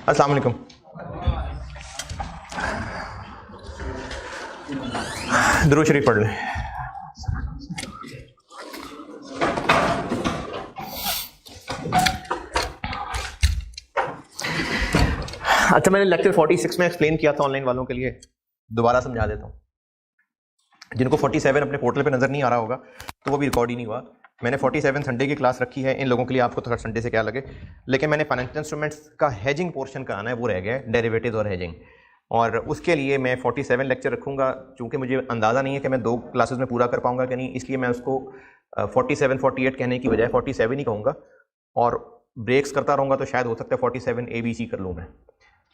अस्सलाम वालेकुम। दुरूद शरीफ पढ़ लें। अच्छा, मैंने लेक्चर 46 में एक्सप्लेन किया था ऑनलाइन वालों के लिए, दोबारा समझा देता हूँ। जिनको 47 अपने पोर्टल पे नजर नहीं आ रहा होगा तो वो भी रिकॉर्ड ही नहीं हुआ। मैंने 47 संडे की क्लास रखी है, इन लोगों के लिए आपको थोड़ा संडे से क्या लगे, लेकिन मैंने फाइनेंशियल इंस्ट्रूमेंट्स का हेजिंग पोर्शन कराना है, वो रह गया है, डेरिवेटिव्स और हेजिंग। और उसके लिए मैं 47 लेक्चर रखूँगा। चूँकि मुझे अंदाज़ा नहीं है कि मैं 2 क्लासेस में पूरा कर पाऊँगा कि नहीं, इसलिए मैं उसको 47 48 कहने की बजाय 47 ही कहूँगा, और ब्रेक्स करता रहूँगा तो शायद हो सकता है 47 ABC कर लूँ मैं।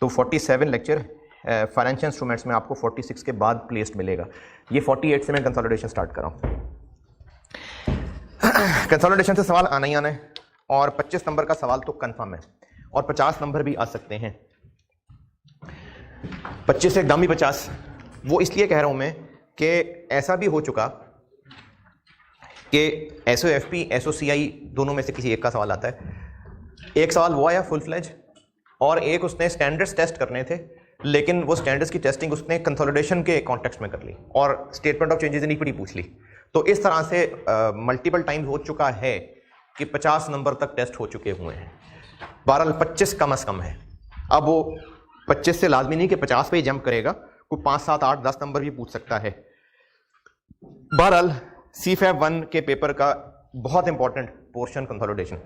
तो 47 लेक्चर फाइनेंशियल इंस्ट्रूमेंट्स में आपको 46 के बाद प्लेस्ड मिलेगा। ये 48 से मैं कंसोलिडेशन स्टार्ट कर रहा हूँ। कंसोलिडेशन से सवाल आना ही आना है, और 25 नंबर का सवाल तो कंफर्म है, और 50 नंबर भी आ सकते हैं। 25 से एकदम ही 50। वो इसलिए कह रहा हूं मैं कि ऐसा भी हो चुका कि SOFP SOCI दोनों में से किसी एक का सवाल आता है। एक सवाल वो आया फुल फ्लेज, और एक उसने स्टैंडर्ड्स टेस्ट करने थे, लेकिन वो स्टैंडर्ड्स की टेस्टिंग उसने कंसोलिडेशन के कॉन्टेक्स्ट में कर ली और statement of changes in equity पूछ ली। तो इस तरह से मल्टीपल टाइम हो चुका है कि 50 नंबर तक टेस्ट हो चुके हुए हैं। बहरहाल 25 कम से कम है। अब वो 25 से लाजमी नहीं कि 50 पे ही जंप करेगा, कोई 5 7 8 10 नंबर भी पूछ सकता है। बहरहाल CFAB 1 के पेपर का बहुत इंपॉर्टेंट पोर्शन कंसोलिडेशन।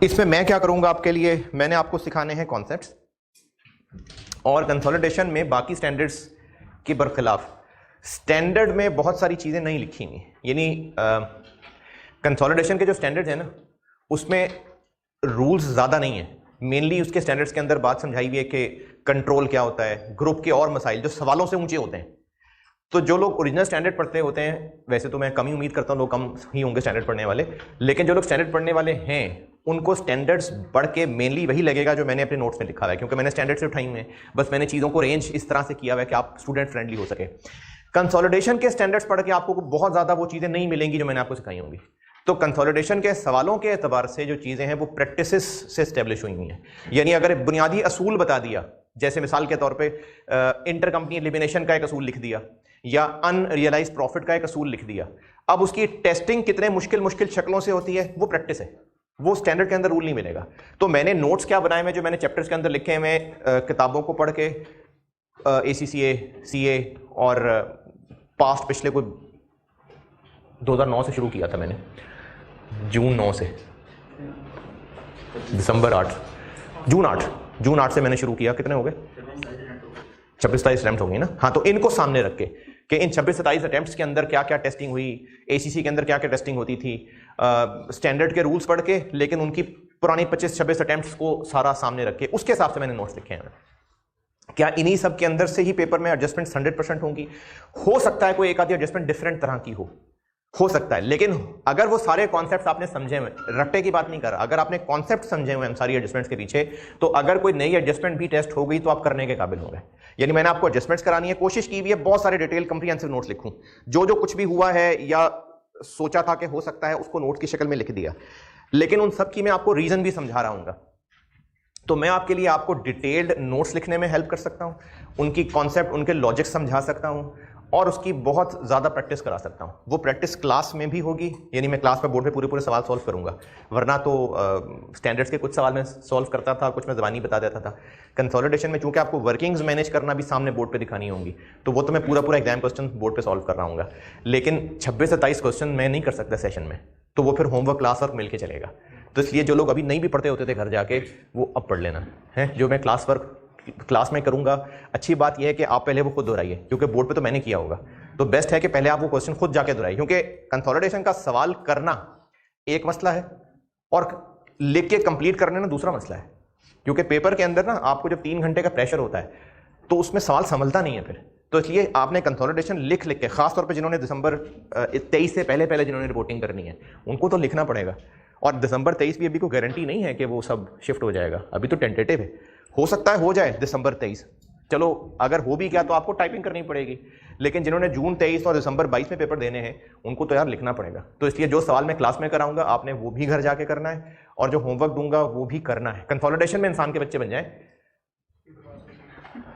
इसमें मैं क्या करूंगा आपके लिए, मैंने आपको सिखाने हैं कॉन्सेप्ट्स, और कंसोलिडेशन में बाकी स्टैंडर्ड्स के बरखिलाफ स्टैंडर्ड में बहुत सारी चीजें नहीं लिखी हुई। यानी कंसोलिडेशन के जो स्टैंडर्ड्स हैं ना, उसमें रूल्स ज्यादा नहीं है। मेनली उसके स्टैंडर्ड्स के अंदर बात समझाई हुई है कि कंट्रोल क्या होता है, ग्रुप के और मसाइल जो सवालों से ऊंचे होते हैं। तो जो लोग ओरिजिनल स्टैंडर्ड पढ़ते होते हैं, वैसे तो मैं कम ही उम्मीद करता हूँ, लोग कम ही होंगे स्टैंडर्ड पढ़ने वाले, लेकिन जो लोग स्टैंडर्ड पढ़ने वाले हैं उनको स्टैंडर्ड्स पढ़ के मेनली वही लगेगा जो मैंने अपने नोट्स में लिखा हुआ है, क्योंकि मैंने स्टैंडर्ड से उठाई हुए हैं। बस मैंने चीज़ों को रेंज इस तरह से किया हुआ है कि आप स्टूडेंट फ्रेंडली हो सके। कंसोलिडेशन के स्टैंडर्ड्स पढ़ के आपको बहुत ज़्यादा वो चीज़ें नहीं मिलेंगी जो मैंने आपको सिखाई होंगी। तो कंसोलिडेशन के सवालों के एतबार से जो चीज़ें हैं वो प्रैक्टिसेस से स्टेब्लिश हुई हुई हैं। यानी अगर बुनियादी असूल बता दिया, जैसे मिसाल के तौर पे इंटर कंपनी एलिमिनेशन का एक असूल लिख दिया, या अनरियलाइज प्रॉफिट का एक असूल लिख दिया, अब उसकी टेस्टिंग कितने मुश्किल शक्लों से होती है वो प्रैक्टिस है, वो स्टैंडर्ड के अंदर रूल नहीं मिलेगा। तो मैंने नोट्स क्या बनाए हैं, जो मैंने चैप्टर्स के अंदर लिखे हैं, मैं किताबों को पढ़ के ACCA CA और पास्ट पिछले कोई 2009 से शुरू किया था मैंने, जून 9 से दिसंबर 8 जून 8 से मैंने शुरू किया। कितने हो गए? 26-27 अटेम्प्ट हो गई ना। हाँ, तो इनको सामने रख के कि इन 26-27 अटेम्प्ट्स के अंदर क्या क्या टेस्टिंग हुई, ACC के अंदर क्या क्या टेस्टिंग होती थी, स्टैंडर्ड के रूल्स पढ़ के, लेकिन उनकी पुरानी 25-26 अटेम्प्ट्स को सारा सामने रख के उसके हिसाब से मैंने नोट्स लिखे हैं। क्या इन्हीं सब के अंदर से ही पेपर में एडजस्टमेंट 100% होंगी? हो सकता है कोई एक आधी एडजस्टमेंट डिफरेंट तरह की हो सकता है, लेकिन अगर वो सारे कॉन्सेप्ट्स आपने समझे हुए, रट्टे की बात नहीं कर रहा, अगर आपने कॉन्सेप्ट समझे हुए हैं सारी एडजस्टमेंट्स के पीछे, तो अगर कोई नई एडजस्टमेंट भी टेस्ट हो गई तो आप करने के काबिल हो गए। यानी मैंने आपको एडजस्टमेंट्स करानी है, कोशिश की भी है बहुत सारे डिटेल कंप्रीहेंसिव नोट्स लिखूं, जो जो कुछ भी हुआ है या सोचा था कि हो सकता है उसको नोट की शक्ल में लिख दिया, लेकिन उन सब की मैं आपको रीजन भी समझा रहा हूँ। तो मैं आपके लिए आपको डिटेल्ड नोट्स लिखने में हेल्प कर सकता हूँ, उनकी कॉन्सेप्ट, उनके लॉजिक समझा सकता हूँ, और उसकी बहुत ज़्यादा प्रैक्टिस करा सकता हूँ। वो प्रैक्टिस क्लास में भी होगी, यानी मैं क्लास में बोर्ड पे पूरे सवाल सॉल्व करूँगा, वरना तो स्टैंडर्ड्स के कुछ सवाल मैं सॉल्व करता था, कुछ मैं ज़बानी बता देता था। कंसोलिडेशन में चूँकि आपको वर्किंग्स मैनेज करना भी सामने बोर्ड पे दिखानी होंगी, तो वो तो मैं पूरा एग्जाम क्वेश्चन बोर्ड पे सॉल्व कर रहा हूँ, लेकिन 26 से 27 क्वेश्चन मैं नहीं कर सकता सेशन में, तो वो फिर होमवर्क क्लास वर्क मिल के चलेगा। तो इसलिए जो लोग अभी नहीं भी पढ़ते होते थे घर जाके, वो अब पढ़ लेना है। जो मैं क्लास में करूंगा, अच्छी बात यह है कि आप पहले वो खुद दोहराइए, क्योंकि बोर्ड पे तो मैंने किया होगा, तो बेस्ट है कि पहले आप वो क्वेश्चन खुद जाके दोहराइए, क्योंकि कंसोलिडेशन का सवाल करना एक मसला है और लिख के कंप्लीट करने ना दूसरा मसला है। क्योंकि पेपर के अंदर ना आपको जब 3 घंटे का प्रेशर होता है तो उसमें सवाल संभलता नहीं है फिर। तो इसलिए आपने कंसोलिडेशन लिख के, खासतौर पे जिन्होंने दिसंबर 23 से पहले जिन्होंने रिपोर्टिंग करनी है उनको तो लिखना पड़ेगा। और दिसंबर 23 भी अभी कोई गारंटी नहीं है कि वो सब शिफ्ट हो जाएगा, अभी तो टेंटेटिव है, हो सकता है हो जाए दिसंबर 23, चलो अगर हो भी क्या तो आपको टाइपिंग करनी पड़ेगी, लेकिन जिन्होंने जून 23 और दिसंबर 22 में पेपर देने हैं उनको तो यार लिखना पड़ेगा। तो इसलिए जो सवाल मैं क्लास में कराऊंगा आपने वो भी घर जाके करना है, और जो होमवर्क दूंगा वो भी करना है। कंसोलिडेशन में इंसान के बच्चे बन जाए,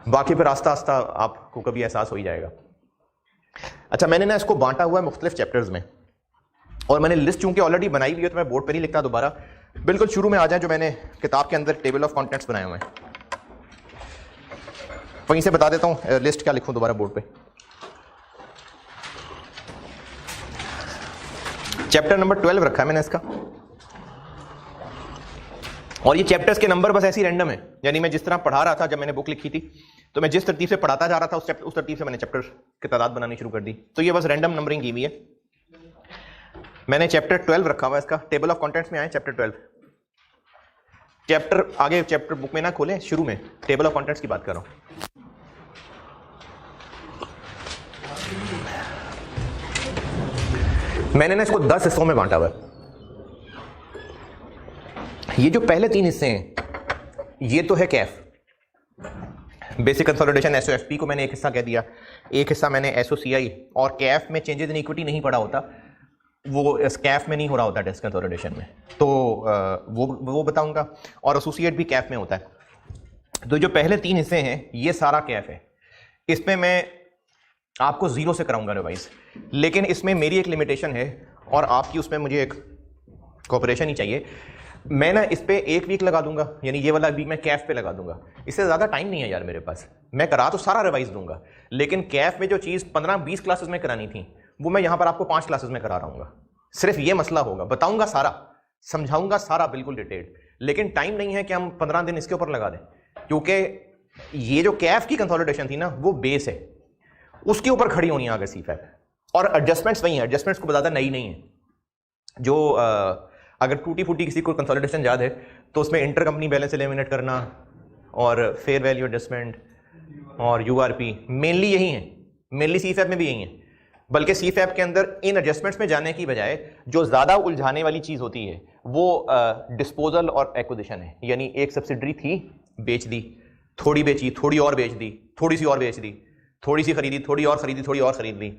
बाकी फिर आस्ता आस्ता आपको कभी एहसास हो ही जाएगा। अच्छा, मैंने ना इसको बांटा हुआ है मुख्तलिफ चैप्टर्स में, और मैंने लिस्ट चूंकि ऑलरेडी बनाई हुई है तो मैं बोर्ड पर नहीं लिखता दोबारा, बिल्कुल शुरू में आ जाए जो मैंने किताब के अंदर टेबल ऑफ कॉन्टेंट्स बनाए हुए हैं, वहीं से बता देता हूं लिस्ट क्या लिखूं दोबारा बोर्ड पे। चैप्टर नंबर 12 रखा है मैंने इसका, और ये चैप्टर्स के नंबर बस ऐसी रैंडम है, यानी मैं जिस तरह पढ़ा रहा था जब मैंने बुक लिखी थी तो मैं जिस तरतीब से पढ़ाता जा रहा था उस तरतीब से मैंने चैप्टर की तादाद बनानी शुरू कर दी, तो ये बस रैंडम नंबरिंग की हुई है। मैंने चैप्टर 12 रखा हुआ है इसका, टेबल ऑफ कॉन्टेंट्स में आए चैप्टर 12। चैप्टर आगे चैप्टर बुक में ना खोलें, शुरू में टेबल ऑफ कॉन्टेंट्स की बात कर रहा हूं। मैंने ना इसको 10 हिस्सों में बांटा हुआ है। ये जो पहले 3 हिस्से हैं ये तो है कैफ, बेसिक कंसोलिडेशन, एसओएफपी को मैंने एक हिस्सा कह दिया, एक हिस्सा मैंने एसओसीआई, और कैफ में चेंजेस इन इक्विटी नहीं पढ़ा होता, वो इस कैफ में नहीं हो रहा होता टेस्ट कंसोलिडेशन में, तो वो बताऊंगा, और एसोसिएट भी कैफ में होता है। तो जो पहले 3 हिस्से हैं ये सारा कैफ है, इसमें मैं आपको 0 से कराऊंगा रिवाइज, लेकिन इसमें मेरी एक लिमिटेशन है और आपकी उसमें मुझे एक कोऑपरेशन ही चाहिए। मैं ना इस पे 1 वीक लगा दूंगा, यानी ये वाला वीक मैं कैफ पे लगा दूंगा, इससे ज़्यादा टाइम नहीं है यार मेरे पास। मैं करा तो सारा रिवाइज दूंगा, लेकिन कैफ में जो चीज़ 15-20 क्लासेस में करानी थी वो मैं यहाँ पर आपको 5 क्लासेस में करा रहा हूँ। सिर्फ ये मसला होगा, बताऊंगा सारा, समझाऊंगा सारा बिल्कुल डिटेल्ड, लेकिन टाइम नहीं है कि हम 15 दिन इसके ऊपर लगा दें, क्योंकि ये जो कैफ की कंसोलिडेशन थी ना वो बेस है, उसके ऊपर खड़ी होनी है आगे सीफैप, और एडजस्टमेंट्स वही है, एडजस्टमेंट्स को बताता नहीं है। जो अगर टूटी फूटी किसी को कंसोलिडेशन याद है तो उसमें इंटर कंपनी बैलेंस एलिमिनेट करना और फेयर वैल्यू एडजस्टमेंट और यूआरपी मेनली यही है, मेनली सीफैप में भी यही है, बल्कि सीफैप के अंदर इन एडजस्टमेंट्स में जाने की बजाय जो ज़्यादा उलझाने वाली चीज़ होती है वो डिस्पोजल और एक्विजिशन है। यानी एक सब्सिडरी थी, बेच दी, थोड़ी बेची, थोड़ी और बेच दी, थोड़ी सी और बेच दी, थोड़ी सी खरीदी, थोड़ी और खरीदी, थोड़ी और खरीद ली,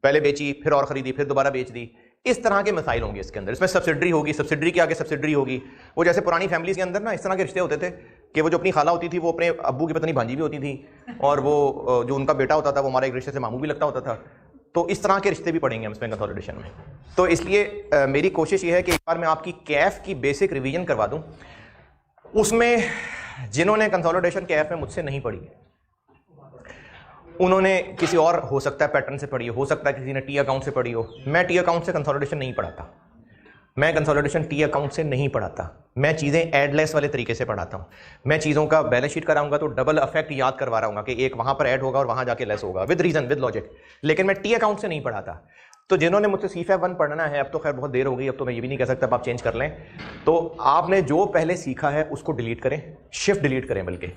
पहले बेची फिर और खरीदी फिर दोबारा बेच दी। इस तरह के मसाइल होंगे इसके अंदर। इसमें सब्सिडरी होगी, सब्सिडरी के आगे सब्सिडरी होगी। वो जैसे पुरानी फैमिलीज के अंदर ना इस तरह के रिश्ते होते थे कि वो जो अपनी खाला होती थी वो अपने अब्बू की पत्नी भांजी भी होती थी, और वो जो उनका बेटा होता था वो हमारे एक रिश्ते से मामू भी लगता होता था। तो इस तरह के रिश्ते भी पढ़ेंगे हम इसमें कंसोलिडेशन में। तो इसलिए मेरी कोशिश ये है कि एक बार मैं आपकी कैफ की बेसिक रिवीजन करवा दूं, उसमें जिन्होंने कंसोलिडेशन कैफ में मुझसे नहीं पढ़ी उन्होंने किसी और हो सकता है पैटर्न से पढ़ी हो सकता है किसी ने टी अकाउंट से पढ़ी हो। मैं टी अकाउंट से कंसोलिडेशन नहीं पढ़ाता, मैं कंसोलिडेशन टी अकाउंट से नहीं पढ़ाता, मैं चीज़ें एडलेस वाले तरीके से पढ़ाता हूँ। मैं चीज़ों का बैलेंस शीट कराऊंगा तो डबल इफेक्ट याद करवा रहा हूँ कि एक वहाँ पर ऐड होगा और वहाँ जाके लेस होगा, विद रीजन विद लॉजिक, लेकिन मैं टी अकाउंट से नहीं पढ़ाता। तो जिन्होंने मुझसे सीफैप 1 पढ़ना है, अब तो खैर बहुत देर हो गई, अब तो मैं ये भी नहीं कह सकता अब आप चेंज कर लें, तो आपने जो पहले सीखा है उसको डिलीट करें, शिफ्ट डिलीट करें बल्कि,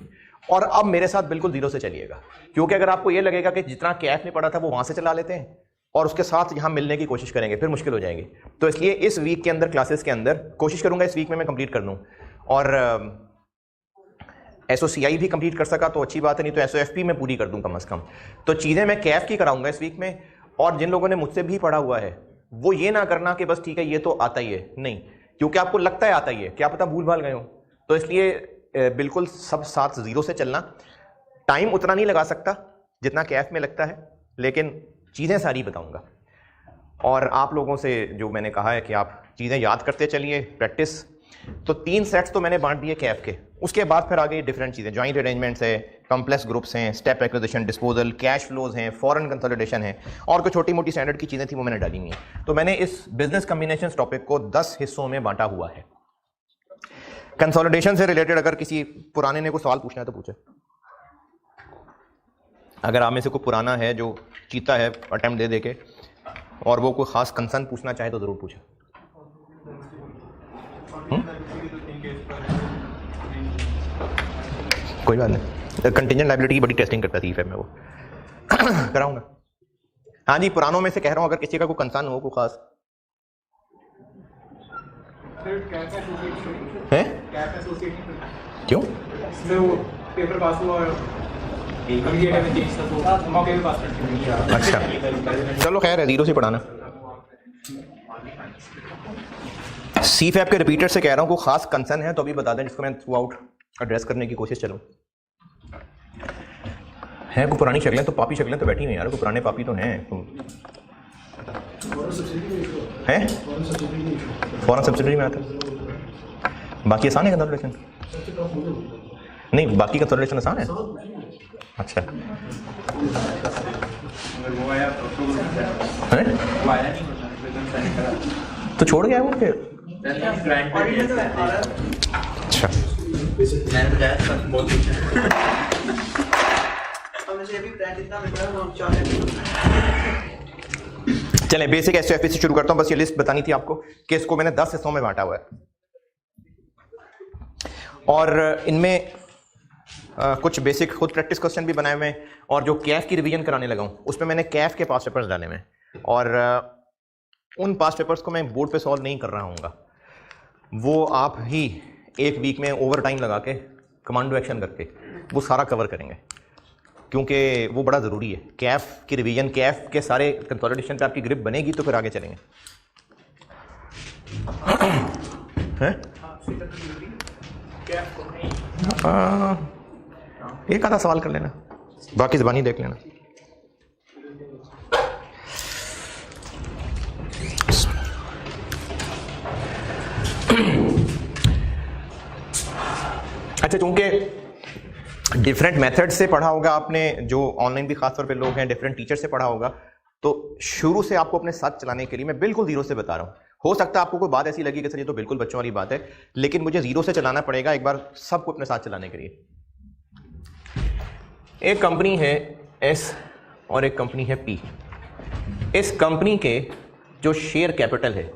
और अब मेरे साथ बिल्कुल 0 से चलिएगा। क्योंकि अगर आपको ये लगेगा कि जितना कैफ में पढ़ा था वो वहाँ से चला लेते हैं और उसके साथ यहाँ मिलने की कोशिश करेंगे, फिर मुश्किल हो जाएगी। तो इसलिए इस वीक के अंदर क्लासेस के अंदर कोशिश करूँगा इस वीक में मैं कंप्लीट कर दूँ, और एसओसीआई भी कंप्लीट कर सका तो अच्छी बात है, नहीं तो एसओएफपी में पूरी कर दूँ कम अज़ कम। तो चीज़ें मैं कैफ की कराऊंगा इस वीक में। और जिन लोगों ने मुझसे भी पढ़ा हुआ है वो ये ना करना कि बस ठीक है ये तो आता ही है, नहीं, क्योंकि आपको लगता है आता ही है, क्या पता भूल भाल गए हो। तो इसलिए बिल्कुल सब साथ 0 से चलना। टाइम उतना नहीं लगा सकता जितना कैफ में लगता है, लेकिन चीज़ें सारी बताऊंगा। और आप लोगों से जो मैंने कहा है कि आप चीज़ें याद करते चलिए, प्रैक्टिस। तो 3 सेट्स तो मैंने बांट दिए कैफ के, उसके बाद फिर आगे डिफरेंट चीज़ें, जॉइंट अरेंजमेंट्स है, कॉम्प्लेक्स ग्रुप्स हैं, step acquisition, disposal, cash flows हैं, फॉरेन कंसोलिडेशन है, और कुछ छोटी मोटी स्टैंडर्ड की चीज़ें थी वो मैंने डाली हुई हैं। तो मैंने इस बिजनेस कॉम्बिनेशन टॉपिक को 10 हिस्सों में बांटा हुआ है। कंसोलिडेशन से रिलेटेड अगर किसी पुराने ने कोई सवाल पूछना है तो पूछे। अगर आप में से कोई पुराना है जो चीता है अटेम्प्ट दे के और वो कोई खास कंसर्न पूछना चाहे तो जरूर पूछे। कोई बात नहीं, कंटिजेंट लायबिलिटी की बड़ी टेस्टिंग करता थी में वो कराऊंगा। हाँ जी, पुरानों में से कह रहा हूँ, अगर किसी का कोई कंसर्न हो कोई खास है। क्यों? पेपर पास हुआ अच्छा चलो खैर है, 0 से पढ़ाना। CFAP के रिपीटर से कह रहा हूँ कोई खास कंसर्न है तो अभी बता दें, जिसको मैं थ्रू आउट एड्रेस करने की कोशिश चलूँ। हैं कोई पुरानी शक्लें, तो पापी शक्लें तो बैठी हुई यार, कोई पुराने पापी तो हैं। हैं फॉरेन सब्सिडी में आता है, बाकी आसान है कंसोलिडेशन? नहीं, बाकी कंसोलिडेशन आसान है। अच्छा है? तो छोड़ गया वो फिर? अच्छा चलें बेसिक SOFP से शुरू करता हूं। बस ये लिस्ट बतानी थी आपको कि इसको मैंने 10 हिस्सों में बांटा हुआ है और इनमें कुछ बेसिक खुद प्रैक्टिस क्वेश्चन भी बनाए हुए हैं और जो कैफ की रिवीजन कराने लगा हूं उसमें मैंने कैफ के पास पेपर्स डाले हुए हैं और उन पास पेपर्स को मैं बोर्ड पे सॉल्व नहीं कर रहा हूँगा, वो आप ही एक वीक में ओवर टाइम लगा के कमांडो एक्शन करके वो सारा कवर करेंगे, क्योंकि वो बड़ा ज़रूरी है। कैफ की रिवीजन, कैफ के सारे कंसोलिडेशन पे आपकी ग्रिप बनेगी तो फिर आगे चलेंगे। हैं? एक आधा सवाल कर लेना, बाकी ज़बानी देख लेना। अच्छा, चूंकि डिफरेंट मेथड से पढ़ा होगा आपने, जो ऑनलाइन भी खासतौर पे लोग हैं, डिफरेंट टीचर से पढ़ा होगा, तो शुरू से आपको अपने साथ चलाने के लिए मैं बिल्कुल 0 से बता रहा हूँ। हो सकता है आपको कोई बात ऐसी लगी कि सर ये तो बिल्कुल बच्चों वाली बात है, लेकिन मुझे 0 से चलाना पड़ेगा एक बार सबको अपने साथ चलाने के लिए। एक कंपनी है S और एक कंपनी है P। इस कंपनी के जो शेयर कैपिटल है,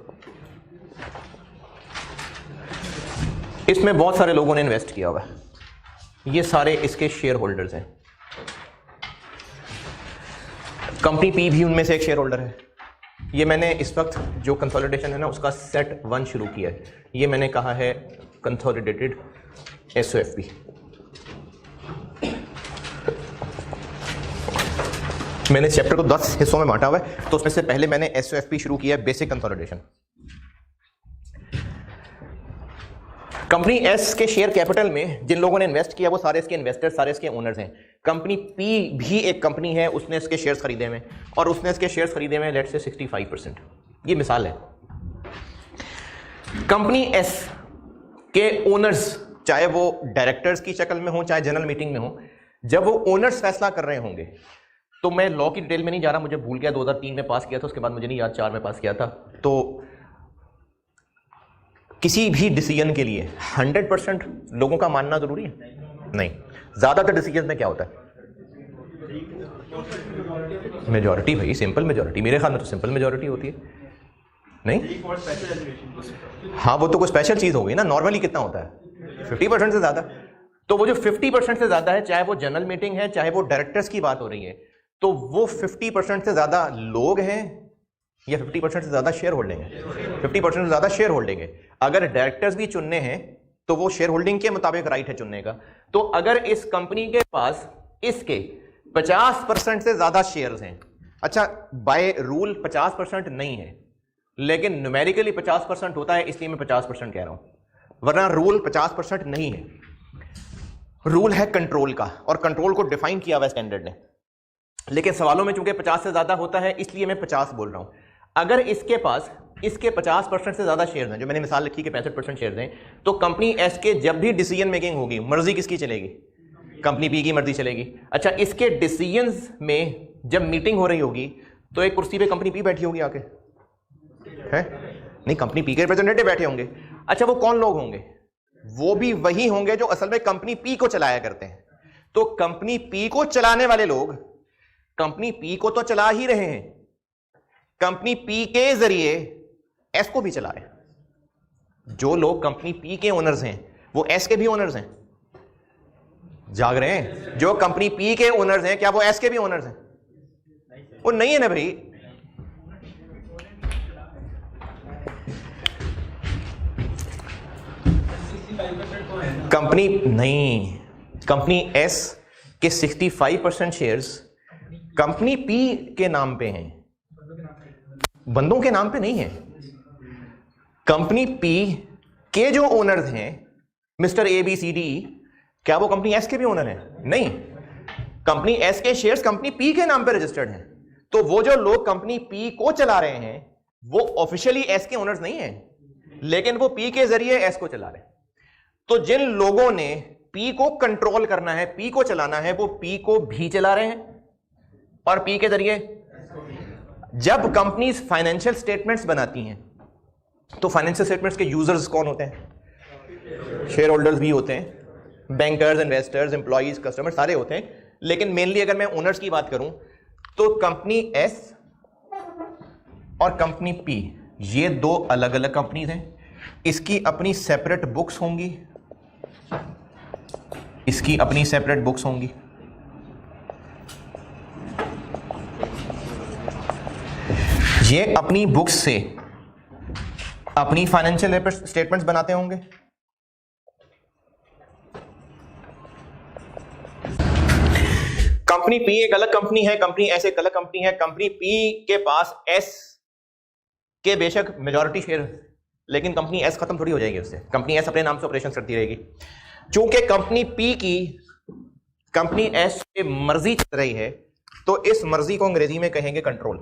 इसमें बहुत सारे लोगों ने इन्वेस्ट किया हुआ है, ये सारे इसके शेयर होल्डर्स हैं। कंपनी P भी उनमें से एक शेयर होल्डर है। ये मैंने इस वक्त जो कंसोलिडेशन है ना उसका सेट 1 शुरू किया है, ये मैंने कहा है कंसोलिडेटेड SOFP। मैंने चैप्टर को 10 हिस्सों में बांटा हुआ है, तो उसमें से पहले मैंने SOFP शुरू किया है, बेसिक कंसोलिडेशन। कंपनी S के शेयर कैपिटल में जिन लोगों ने इन्वेस्ट किया वो सारे इसके इन्वेस्टर्स, सारे इसके ओनर्स हैं। कंपनी P भी एक कंपनी है, उसने इसके शेयर्स खरीदे हुए और उसने इसके शेयर्स खरीदे हुए लेट्स से 65%। ये मिसाल है। कंपनी S के ओनर्स, चाहे वो डायरेक्टर्स की शक्ल में हो चाहे जनरल मीटिंग में हो, जब वो ओनर्स फैसला कर रहे होंगे, तो मैं लॉ की डिटेल में नहीं जा रहा, मुझे भूल गया, 2003 में पास किया था, उसके बाद मुझे नहीं याद 4 में पास किया था। तो किसी भी डिसीजन के लिए 100% लोगों का मानना जरूरी है? नहीं। ज्यादातर डिसीजन में क्या होता है? मेजॉरिटी। भाई सिंपल मेजॉरिटी, मेरे ख्याल में तो सिंपल मेजॉरिटी होती है। नहीं, हाँ वो तो कोई स्पेशल चीज हो गई ना। नॉर्मली कितना होता है? 50% से ज्यादा। तो वो जो 50% से ज्यादा है, चाहे वो जनरल मीटिंग है चाहे वो डायरेक्टर्स की बात हो रही है, तो वो 50% से ज्यादा लोग हैं या 50% से ज्यादा शेयर होल्डिंग है? 50% से ज्यादा शेयर होल्डिंग है। अगर डायरेक्टर्स भी चुनने हैं तो वो शेयर होल्डिंग के मुताबिक राइट है चुनने का। तो अगर इस कंपनी के पास इसके 50% से ज्यादा शेयर्स हैं, अच्छा बाय रूल 50% नहीं है, लेकिन न्यूमेरिकली 50% होता है, इसलिए मैं 50% कह रहा हूं, वरना रूल 50% नहीं है। रूल है कंट्रोल का, और कंट्रोल को डिफाइन किया हुआ स्टैंडर्ड ने, लेकिन सवालों में चूंकि 50 से ज्यादा होता है इसलिए मैं 50 बोल रहा हूं। अगर इसके पास इसके 50% से ज्यादा शेयर्स हैं, जो मैंने मिसाल रखी कि 65% शेयर्स हैं, तो कंपनी एस के जब भी डिसीजन मेकिंग होगी, मर्जी किसकी चलेगी? कंपनी पी की मर्जी चलेगी। अच्छा, इसके डिसीजंस में जब मीटिंग हो रही होगी तो एक कुर्सी पे कंपनी पी बैठी होगी आके, है नहीं? कंपनी पी के रिप्रेजेंटेटिव बैठे होंगे। अच्छा, वो कौन लोग होंगे? वो भी वही होंगे जो असल में कंपनी पी को चलाया करते हैं। तो कंपनी पी को चलाने वाले लोग कंपनी पी को तो चला ही रहे हैं, कंपनी पी के जरिए एस को भी चला रहे हैं। जो लोग कंपनी पी के ओनर्स हैं वो एस के भी ओनर्स हैं। जाग रहे हैं? जो कंपनी पी के ओनर्स हैं क्या वो एस के भी ओनर्स हैं? वो नहीं है ना भाई। कंपनी नहीं, कंपनी एस कि 65% शेयर्स कंपनी पी के नाम पे हैं, बंदों के नाम पे नहीं है। कंपनी पी के जो ओनर्स हैं mister A B C D, क्या वो कंपनी एस के भी ओनर हैं? नहीं, कंपनी एस के शेयर्स कंपनी पी के नाम पे रजिस्टर्ड हैं। तो वो जो लोग कंपनी पी को चला रहे हैं वो ऑफिशियली एस के ओनर्स नहीं है, लेकिन वो पी के जरिए एस को चला रहे हैं। तो जिन लोगों ने पी को कंट्रोल करना है, पी को चलाना है, वो पी को भी चला रहे हैं और पी के जरिए जब कंपनीज फाइनेंशियल स्टेटमेंट्स बनाती हैं तो फाइनेंशियल स्टेटमेंट्स के यूजर्स कौन होते हैं? शेयर होल्डर्स भी होते हैं, बैंकर्स, इन्वेस्टर्स, एम्प्लॉइज, कस्टमर सारे होते हैं। लेकिन मेनली अगर मैं ओनर्स की बात करूं तो कंपनी एस और कंपनी पी ये दो अलग अलग कंपनीज हैं। इसकी अपनी सेपरेट बुक्स होंगी, इसकी अपनी सेपरेट बुक्स होंगी। ये अपनी बुक्स से अपनी फाइनेंशियल स्टेटमेंट्स बनाते होंगे। कंपनी पी एक अलग कंपनी है, कंपनी एस एक अलग कंपनी है। कंपनी पी के पास एस के बेशक मेजॉरिटी शेयर, लेकिन कंपनी एस खत्म थोड़ी हो जाएगी उससे। कंपनी एस अपने नाम से ऑपरेशन करती रहेगी। चूंकि कंपनी पी की कंपनी एस की मर्जी चल रही है तो इस मर्जी को अंग्रेजी में कहेंगे कंट्रोल।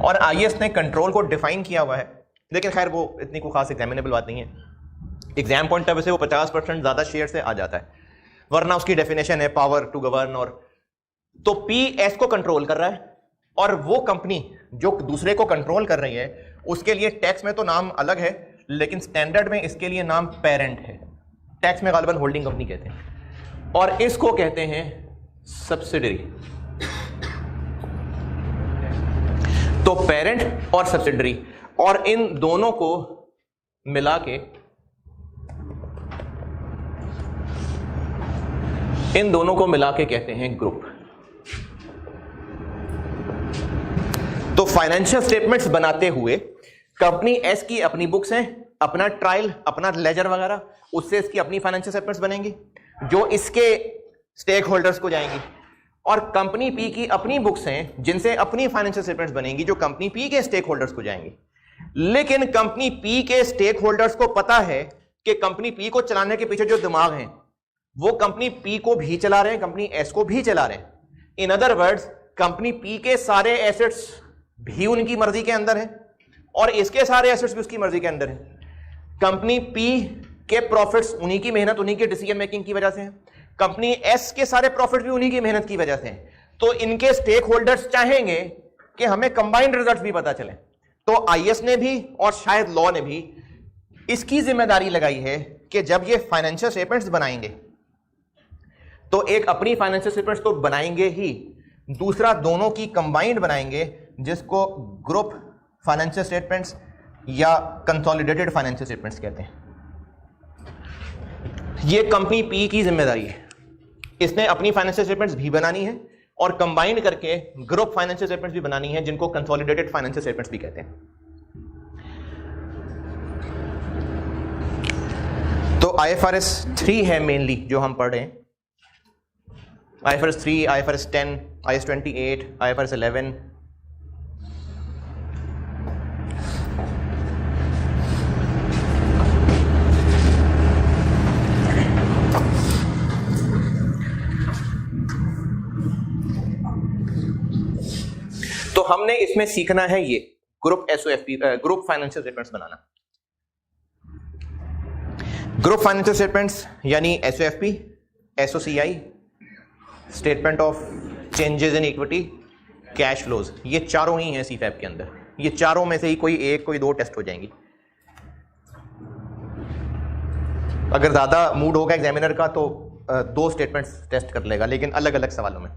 और आईएएस ने कंट्रोल को डिफाइन किया हुआ है, लेकिन खैर वो इतनी कोई खास एग्जामिनेबल बात नहीं है। एग्जाम पॉइंट ऑफ व्यू से वो 50% ज्यादा शेयर से आ जाता है, वरना उसकी डेफिनेशन है पावर टू गवर्न। और तो पी एस को कंट्रोल कर रहा है और वो कंपनी जो दूसरे को कंट्रोल कर रही है उसके लिए टैक्स में तो नाम अलग है, लेकिन स्टैंडर्ड में इसके लिए नाम पेरेंट है। टैक्स में गालिबन होल्डिंग कंपनी कहते हैं और इसको कहते हैं सब्सिडरी। तो पेरेंट और सब्सिडरी, और इन दोनों को मिला के कहते हैं ग्रुप। तो फाइनेंशियल स्टेटमेंट्स बनाते हुए कंपनी एस की अपनी बुक्स हैं, अपना ट्रायल, अपना लेजर वगैरह, उससे इसकी अपनी फाइनेंशियल स्टेटमेंट्स बनेंगी जो इसके स्टेक होल्डर्स को जाएंगी। और कंपनी पी की अपनी बुक्स हैं जिनसे अपनी फाइनेंशियल स्टेटमेंट्स बनेंगी जो कंपनी पी के स्टेक होल्डर्स को जाएंगी। लेकिन कंपनी पी के स्टेक होल्डर्स को पता है कि कंपनी पी को चलाने के पीछे जो दिमाग है वो कंपनी पी को भी चला रहे हैं, कंपनी एस को भी चला रहे हैं। In other words, company P के सारे एसेट्स भी उनकी मर्जी के अंदर हैं और इसके सारे एसेट्स भी उसकी मर्जी के अंदर हैं। कंपनी पी के प्रॉफिट्स उन्हीं की मेहनत, उन्हीं की डिसीजन मेकिंग की वजह से हैं। कंपनी एस के सारे प्रॉफिट भी उन्हीं की मेहनत की वजह से हैं। तो इनके स्टेक होल्डर्स चाहेंगे कि हमें कंबाइंड रिजल्ट्स भी पता चले। तो आईएएस ने भी और शायद लॉ ने भी इसकी जिम्मेदारी लगाई है कि जब ये फाइनेंशियल स्टेटमेंट्स बनाएंगे तो एक अपनी फाइनेंशियल स्टेटमेंट्स तो बनाएंगे ही, दूसरा दोनों की कंबाइंड बनाएंगे जिसको ग्रुप फाइनेंशियल स्टेटमेंट्स या कंसोलिडेटेड फाइनेंशियल स्टेटमेंट्स कहते हैं। ये कंपनी पी की जिम्मेदारी है, इसने अपनी फाइनेंशियल स्टेटमेंट्स भी बनानी है और कंबाइंड करके ग्रुप फाइनेंशियल स्टेटमेंट्स भी बनानी है जिनको कंसोलिडेटेड फाइनेंशियल स्टेटमेंट्स भी कहते हैं। तो IFRS 3 है मेनली जो हम पढ़ रहे हैं। IFRS 3, IFRS 10, IAS 28, IFRS 11। तो हमने इसमें सीखना है ये group SOFP, group financial statements बनाना। ग्रुप फाइनेंशियल स्टेटमेंट्स यानी SOFP, SOCI, statement of changes in equity, cash flows, ये चारों ही हैं CFAP के अंदर। ये चारों में से ही कोई एक कोई दो टेस्ट हो जाएंगी। अगर ज्यादा मूड होगा एग्जामिनर का तो दो स्टेटमेंट्स टेस्ट कर लेगा, लेकिन अलग अलग सवालों में।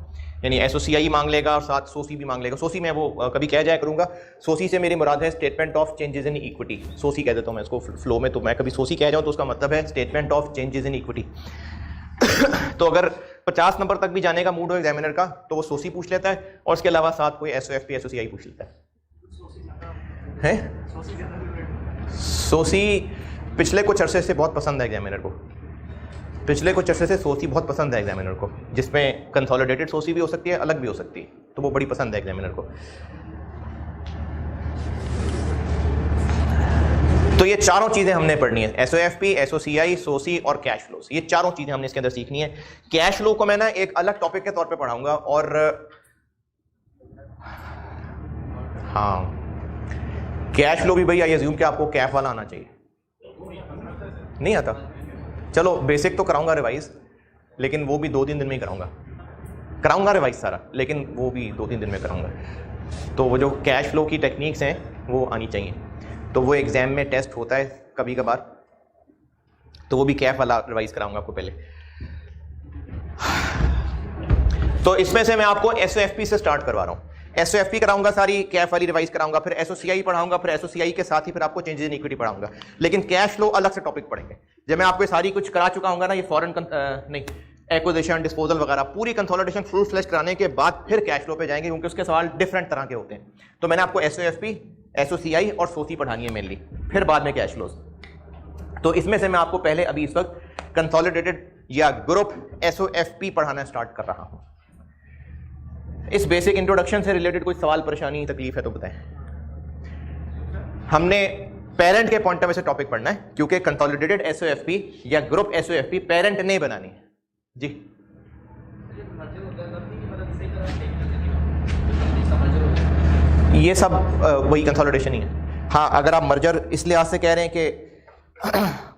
यानी SOCI मांग लेगा और साथ सोसी भी मांग लेगा। सोसी मैं वो कभी कह जाया करूंगा। सोसी से मेरी मुराद है statement of changes in equity, SOCI कह देता हूं मैं इसको फ्लो में। तो मैं कभी सोसी कह जाऊं तो उसका मतलब है statement of changes in equity. तो अगर 50 नंबर तक भी जाने का मूड हो एग्जामिनर का तो वो सोसी पूछ लेता है और उसके अलावा साथ कोई SOFP SOCI पूछ लेता है। सोसी पिछले कुछ अरसे से बहुत पसंद है एग्जामिनर को। पिछले कुछ अर्से से सोसी बहुत पसंद है एग्जामिनर को, जिसमें कंसोलिडेटेड सोसी भी हो सकती है, अलग भी हो सकती है, तो वो बड़ी पसंद है एग्जामिनर को। तो ये चारों चीजें हमने पढ़नी है, एसओएफपी, एसओसीआई, सोसी और कैश फ्लोस, ये चारों चीजें हमने इसके अंदर सीखनी है। कैश फ्लो को मैं ना एक अलग टॉपिक के तौर पे पढ़ाऊंगा, और हाँ कैश फ्लो भी भाई आई अज्यूम कि आपको कैफ वाला आना चाहिए, नहीं आता, चलो बेसिक तो कराऊंगा रिवाइज, लेकिन वो भी 2-3 दिन में ही कराऊंगा रिवाइज सारा, लेकिन वो भी 2-3 दिन में कराऊंगा। तो वो जो कैश फ्लो की टेक्निक्स हैं वो आनी चाहिए, तो वो एग्जाम में टेस्ट होता है कभी कभार, तो वो भी कैफ वाला रिवाइज कराऊंगा आपको पहले। तो इसमें से मैं आपको एसओएफपी से स्टार्ट करवा रहा हूं, एसओएफपी कराऊंगा सारी, कैफ वाली रिवाइज कराऊंगा, फिर एसओसीआई पढ़ाऊंगा, फिर एसओसीआई के साथ ही फिर आपको चेंजेस इन इक्विटी पढ़ाऊंगा, लेकिन कैश फ्लो अलग से टॉपिक पढ़ेंगे। जब मैं आपको सारी कुछ करा चुका हूंगा ना, ये फॉरेन नहीं एक्विजिशन, डिस्पोजल वगैरह पूरी कंसोलिडेशन फुल फ्लैश कराने के बाद फिर कैश फ्लो पे जाएंगे, क्योंकि उसके सवाल डिफरेंट तरह के होते हैं। तो मैंने आपको एसओएफपी, एसओसीआई और सोसी पढ़ानी है मेनली, फिर बाद में कैश फ्लोस। तो इसमें से मैं आपको पहले अभी इस वक्त कंसोलिडेटेड या ग्रुप एसओएफपी पढ़ाना स्टार्ट कर रहा हूं। इस बेसिक इंट्रोडक्शन से रिलेटेड कोई सवाल, परेशानी, तकलीफ है तो बताएं। हमने पेरेंट के पॉइंट ऑफ व्यू से टॉपिक पढ़ना है, क्योंकि कंसोलिडेटेड एसओएफपी या ग्रुप एसओएफपी पेरेंट ने बनानी है जी। ये सब वही कंसोलिडेशन ही है। हाँ, अगर आप मर्जर इस लिहाज से कह रहे हैं कि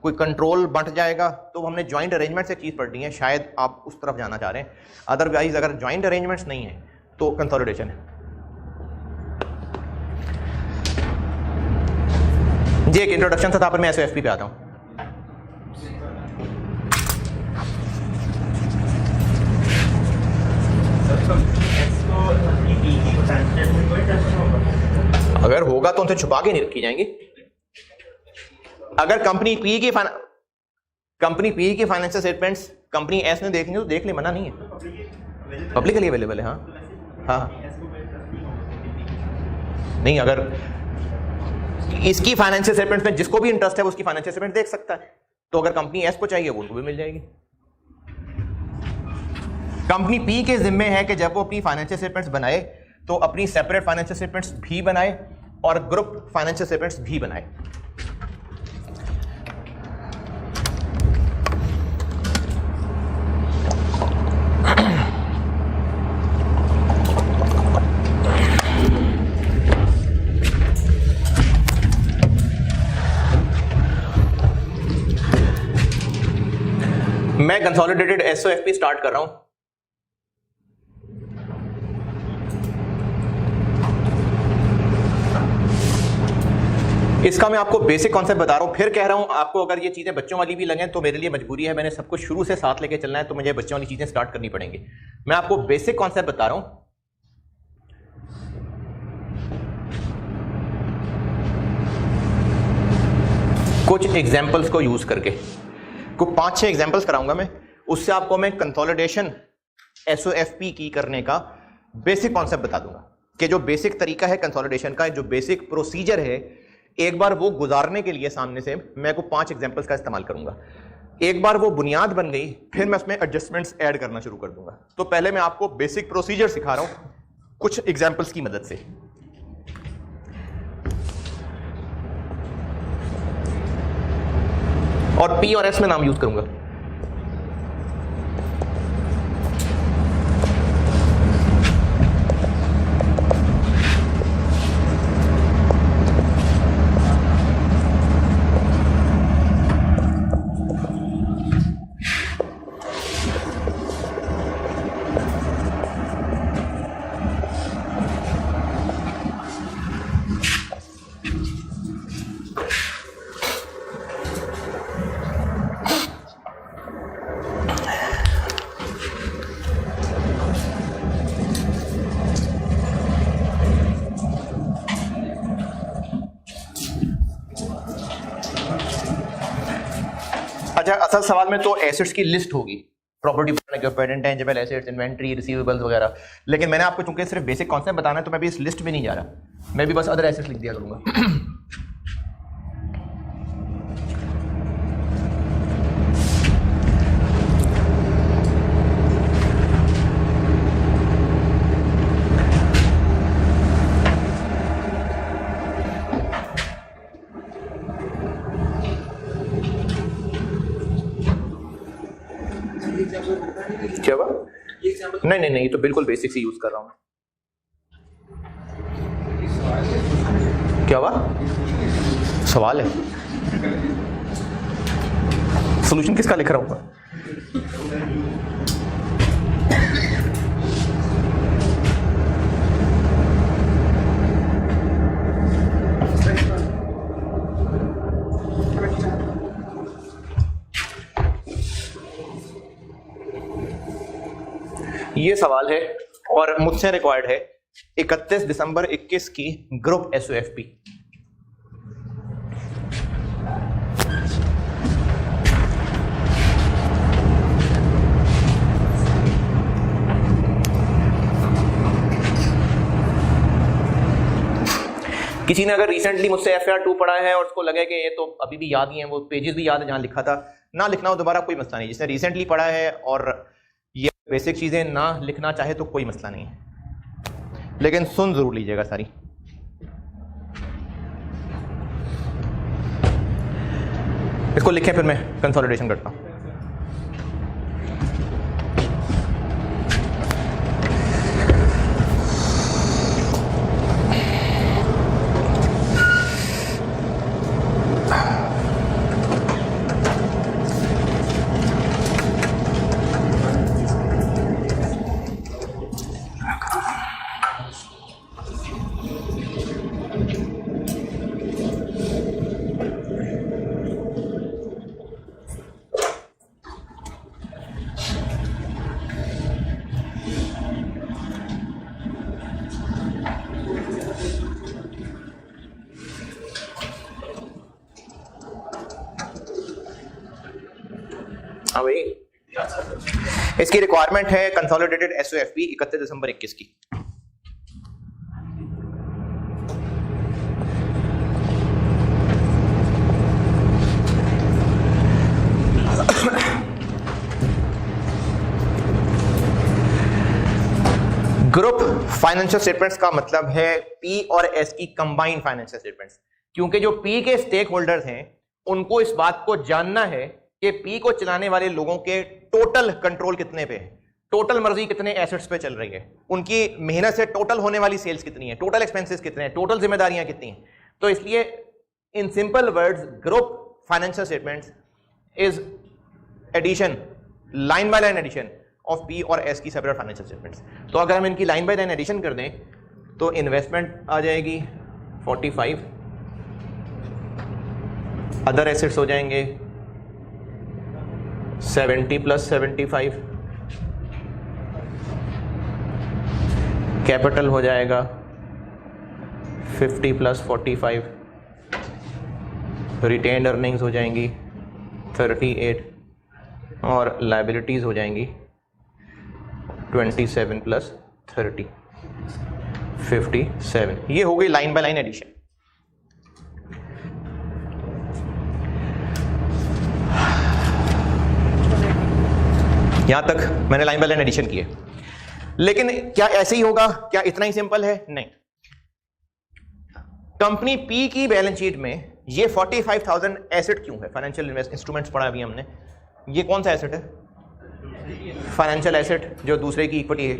कोई कंट्रोल बंट जाएगा, तो हमने ज्वाइंट अरेंजमेंट से चीज पढ़नी है, शायद आप उस तरफ जाना चाह रहे हैं। अदरवाइज अगर ज्वाइंट अरेंजमेंट्स नहीं है तो कंसोलिडेशन है जी। एक इंट्रोडक्शन था, पर मैं एसओएफपी पे आता हूं। अगर होगा तो उनसे छुपा के नहीं रखी जाएंगी। अगर कंपनी पी की फाइनेंशियल स्टेटमेंट्स कंपनी एस ने देखनी तो देख ले, मना नहीं है, पब्लिकली अवेलेबल है। हाँ हाँ, नहीं अगर इसकी फाइनेंशियल स्टेटमेंट्स में जिसको भी इंटरेस्ट है वो उसकी फाइनेंशियल स्टेटमेंट देख सकता है, तो अगर कंपनी एस को चाहिए वो उनको भी मिल जाएगी। कंपनी पी के जिम्मे है कि जब वो अपनी फाइनेंशियल स्टेटमेंट्स बनाए तो अपनी सेपरेट फाइनेंशियल स्टेटमेंट्स भी बनाए और ग्रुप फाइनेंशियल स्टेटमेंट्स भी बनाए। मैं कंसोलिडेटेड एसओएफपी स्टार्ट कर रहा हूं। इसका मैं आपको बेसिक कॉन्सेप्ट बता रहा हूं, फिर कह रहा हूं आपको अगर ये चीजें बच्चों वाली भी लगें तो मेरे लिए मजबूरी है, मैंने सब कुछ शुरू से साथ लेके चलना है, तो मुझे बच्चों वाली चीजें स्टार्ट करनी पड़ेंगी। मैं आपको बेसिक कॉन्सेप्ट बता रहा हूं। कुछ एग्जाम्पल्स को यूज करके, कुछ 5-6 एग्जाम्पल्स कराऊंगा मैं, उससे आपको मैं कंसोलिडेशन एसओएफपी की करने का बेसिक कॉन्सेप्ट बता दूंगा कि जो बेसिक तरीका है कंसोलिडेशन का, जो बेसिक प्रोसीजर है, एक बार वो गुजारने के लिए सामने से मैं को 5 एग्जाम्पल्स का इस्तेमाल करूंगा। एक बार वो बुनियाद बन गई, फिर मैं उसमें एडजस्टमेंट्स ऐड करना शुरू कर दूंगा। तो पहले मैं आपको बेसिक प्रोसीजर सिखा रहा हूं कुछ एग्जाम्पल्स की मदद से। और पी और एस में नाम यूज करूंगा। अच्छा, असल सवाल में तो एसेट्स की लिस्ट होगी, property, intangible assets, inventory, receivables वगैरह, लेकिन मैंने आपको चूंकि सिर्फ बेसिक कॉन्सेप्ट बताना है तो मैं भी इस लिस्ट में नहीं जा रहा, मैं भी बस अदर एसेट्स लिख दिया करूंगा। क्या हुआ? नहीं नहीं नहीं, तो बिल्कुल बेसिक ही यूज कर रहा हूं। क्या हुआ? सवाल है, सॉल्यूशन किसका लिख रहा हूं? ये सवाल है और मुझसे रिक्वायर्ड है 31 दिसंबर 21 की ग्रुप SOFP। किसी ने अगर रिसेंटली मुझसे FAR2 पढ़ा है और उसको लगे कि ये तो अभी भी याद ही है, वो पेजेस भी याद है जहां लिखा था, ना लिखना हो दोबारा कोई मसला नहीं। जिसने रिसेंटली पढ़ा है और ये बेसिक चीजें ना लिखना चाहे तो कोई मसला नहीं है, लेकिन सुन जरूर लीजिएगा सारी। इसको लिखें फिर मैं कंसोलिडेशन करता हूं। इसकी रिक्वायरमेंट है कंसोलिडेटेड SOFP 31 दिसंबर 21 की। ग्रुप फाइनेंशियल स्टेटमेंट्स का मतलब है P और S की कंबाइंड फाइनेंशियल स्टेटमेंट्स, क्योंकि जो P के स्टेक होल्डर्स हैं उनको इस बात को जानना है कि P को चलाने वाले लोगों के टोटल कंट्रोल कितने पे है, टोटल मर्जी कितने एसेट्स पे चल रही है, उनकी मेहनत से टोटल होने वाली सेल्स कितनी है, टोटल एक्सपेंसेस कितने हैं, टोटल जिम्मेदारियां कितनी हैं। तो इसलिए in simple words group financial statements is addition, line by line addition of P और S की सेपरेट फाइनेंशियल स्टेटमेंट्स। तो अगर हम इनकी लाइन बाय लाइन एडिशन कर दें तो इन्वेस्टमेंट आ जाएगी 45, अदर एसेट्स हो जाएंगे 70 + 75, कैपिटल हो जाएगा 50 + 45, रिटेन्ड अर्निंग्स हो जाएंगी 38 और लायबिलिटीज हो जाएंगी 27 + 30, 57। ये हो गई लाइन बाय लाइन एडिशन। यहां तक मैंने लाइन बाय लाइन एडिशन की है, लेकिन क्या ऐसे ही होगा? क्या इतना ही सिंपल है? नहीं। कंपनी P की बैलेंस शीट में ये 45,000 एसेट क्यों है? फाइनेंशियल इंस्ट्रूमेंट्स पढ़ा अभी हमने, ये कौन सा एसेट है? फाइनेंशियल एसेट जो दूसरे की इक्विटी है।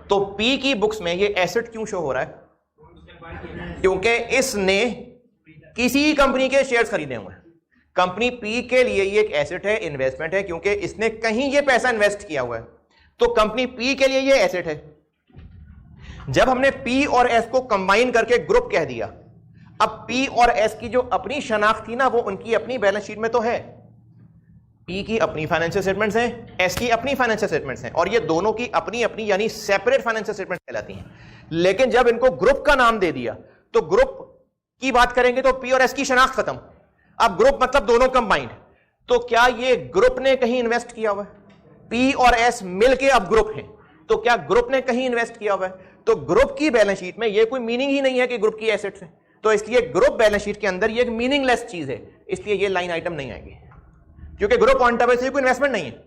तो P की बुक्स में ये एसेट क्यों शो हो रहा है? क्योंकि इसने किसी कंपनी के शेयर्स खरीदे हुए हैं। कंपनी P के लिए ये एक एसेट है, इन्वेस्टमेंट है, क्योंकि इसने कहीं ये पैसा इन्वेस्ट किया हुआ है। तो कंपनी P के लिए ये एसेट है। जब हमने P और S को कंबाइन करके ग्रुप कह दिया, अब P और S की जो अपनी शनाख्त थी ना, वो उनकी अपनी बैलेंस शीट में तो है। P की अपनी फाइनेंशियल स्टेटमेंट्स हैं, S की अपनी फाइनेंशियल स्टेटमेंट्स हैं, और ये दोनों की अपनी अपनी यानी सेपरेट फाइनेंशियल स्टेटमेंट्स कहलाती हैं। लेकिन जब इनको ग्रुप का नाम दे दिया तो ग्रुप की बात करेंगे तो P और S की शनाख्त खत्म। अब ग्रुप मतलब दोनों कंबाइंड। तो क्या ये ग्रुप ने कहीं इन्वेस्ट किया हुआ है? P और S मिलके अब ग्रुप है, तो क्या ग्रुप ने कहीं इन्वेस्ट किया हुआ है? तो ग्रुप की बैलेंस शीट में ये कोई मीनिंग ही नहीं है कि ग्रुप की एसेट्स है। तो इसलिए ग्रुप बैलेंस शीट के अंदर ये एक मीनिंगलेस चीज है, इसलिए ये लाइन आइटम नहीं आएगी, क्योंकि ग्रुप पॉइंट ऑफ व्यू से कोई इन्वेस्टमेंट नहीं है।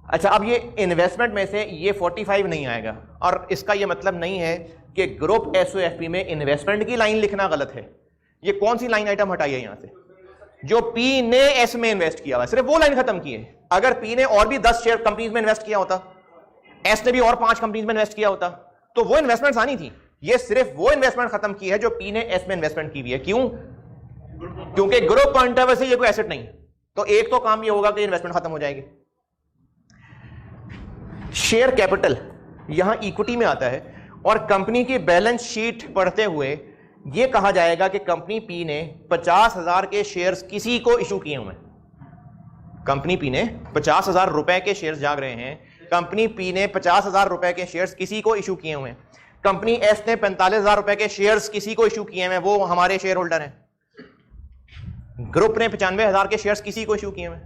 अच्छा, अब ये इन्वेस्टमेंट में से ये 45 नहीं आएगा, और इसका ये मतलब नहीं है कि ग्रुप SOFP में इन्वेस्टमेंट की लाइन लिखना गलत है। ये कौन सी लाइन आइटम हटाई है यहां से? जो पी ने एस में इन्वेस्ट किया हुआ, सिर्फ वो लाइन खत्म की है। अगर पी ने और भी 10 शेयर कंपनीज में इन्वेस्ट किया होता, एस ने भी और 5 कंपनीज में इन्वेस्ट किया होता, तो वो इन्वेस्टमेंट आनी थी। ये सिर्फ वो इन्वेस्टमेंट खत्म की है जो पी ने एस में इन्वेस्टमेंट की हुई है। क्यों? क्योंकि ग्रुप पॉइंट ऑफ व्यू से ये कोई एसेट नहीं, तो एक तो काम ये होगा कि इन्वेस्टमेंट खत्म हो जाएगी। शेयर कैपिटल यहां इक्विटी में आता है और कंपनी की बैलेंस शीट पढ़ते हुए यह कहा जाएगा कि कंपनी पी ने 50,000 के शेयर्स किसी को इशू किए हुए। कंपनी पी ने 50,000 रुपए के शेयर्स जाग रहे हैं, कंपनी पी ने 50,000 रुपए के शेयर्स किसी को इशू किए हुए। कंपनी एस ने 45,000 रुपए के शेयर्स किसी को इशू किए हुए, वो हमारे शेयर होल्डर हैं। ग्रुप ने 95,000 के शेयर्स किसी को इशू किए हुए।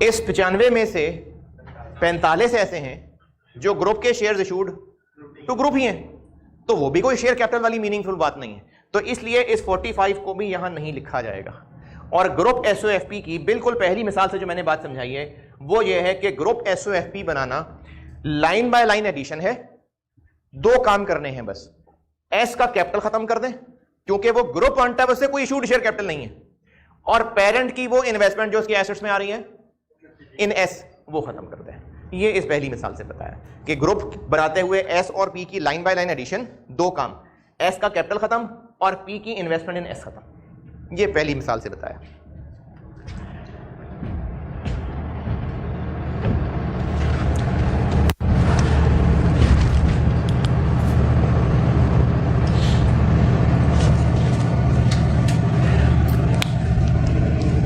इस 95 में से 45 ऐसे हैं जो ग्रुप के शेयर्स इशूड टू ग्रुप ही हैं, तो वो भी कोई शेयर कैपिटल वाली मीनिंगफुल बात नहीं है। तो इसलिए इस 45 को भी यहां नहीं लिखा जाएगा। और ग्रुप एसओएफपी की बिल्कुल पहली मिसाल से जो मैंने बात समझाई है वो ये है कि ग्रुप एसओएफपी बनाना लाइन बाय लाइन एडिशन है। 2 काम करने हैं बस। एस का कैपिटल खत्म कर दें क्योंकि वो ग्रुप पॉइंट ऑफ व्यू से कोई इशूड शेयर कैपिटल नहीं है, और पेरेंट की वो इन्वेस्टमेंट जो उसकी एसेट्स में आ रही है इन एस, वो खत्म कर दें। ये इस पहली मिसाल से बताया कि ग्रुप बनाते हुए एस और पी की लाइन बाय लाइन एडिशन, 2 काम, एस का कैपिटल खत्म और पी की इन्वेस्टमेंट इन एस खत्म। ये पहली मिसाल से बताया।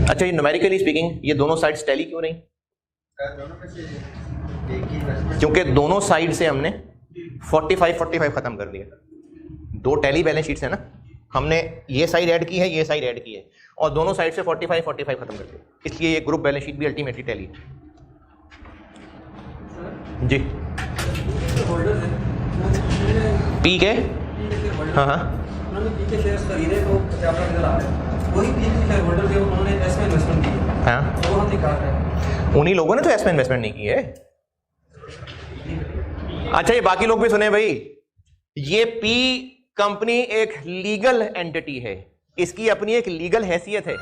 अच्छा, ये न्यूमेरिकली स्पीकिंग ये दोनों साइड्स टैली क्यों नहीं? क्योंकि दोनों साइड से हमने 45 खत्म कर दिया। 2 टैली बैलेंस शीट्स है ना, हमने ये साइड ऐड की है, ये साइड ऐड की है, और दोनों साइड से 45 खत्म कर दिया। इसलिए ये ग्रुप बैलेंस शीट भी अल्टीमेटली टैली जी। पी के हाँ हाँ उन्हीं लोगों ने तो एस में इन्वेस्टमेंट नहीं की है। अच्छा, ये बाकी लोग भी सुने भाई, ये पी कंपनी एक लीगल एंटिटी है, इसकी अपनी एक लीगल हैसियत है।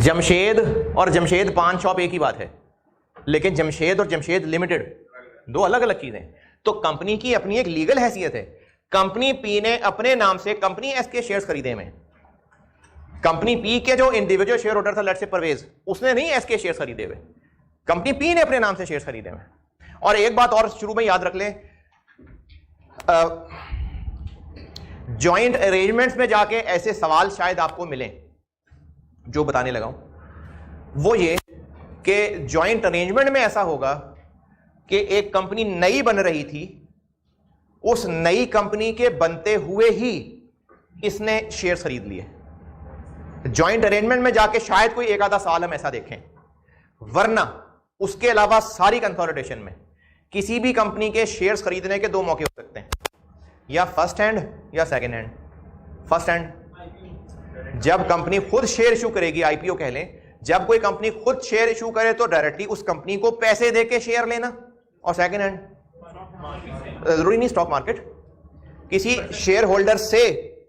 जमशेद और जमशेद पान शॉप एक ही बात है, लेकिन जमशेद और जमशेद लिमिटेड 2 अलग अलग चीजें। तो कंपनी की अपनी एक लीगल हैसियत है। कंपनी पी ने अपने नाम से कंपनी एस के शेयर्स खरीदे में, कंपनी पी के जो इंडिविजुअल शेयर होल्डर था, लेट्स से परवेज, उसने नहीं एस के शेयर्स खरीदे हुए, कंपनी पी ने अपने नाम से शेयर्स खरीदे हुए। और एक बात और शुरू में याद रख लें, जॉइंट अरेंजमेंट्स में जाके ऐसे सवाल शायद आपको मिले जो बताने लगा हूं, वो ये कि जॉइंट अरेंजमेंट में ऐसा होगा कि एक कंपनी नई बन रही थी, उस नई कंपनी के बनते हुए ही इसने शेयर्स खरीद लिए। जॉइंट अरेंजमेंट में जाके शायद कोई एक आधा साल हम ऐसा देखें, वरना उसके अलावा सारी कंसोलिडेशन में किसी भी कंपनी के शेयर्स खरीदने के 2 मौके हो सकते हैं, या फर्स्ट हैंड या सेकंड हैंड। फर्स्ट हैंड जब कंपनी खुद शेयर इशू करेगी, आईपीओ कह लें, जब कोई कंपनी खुद शेयर इशू करे तो डायरेक्टली उस कंपनी को पैसे देके शेयर लेना। और सेकंड हैंड जरूरी नहीं स्टॉक मार्केट, किसी शेयर होल्डर से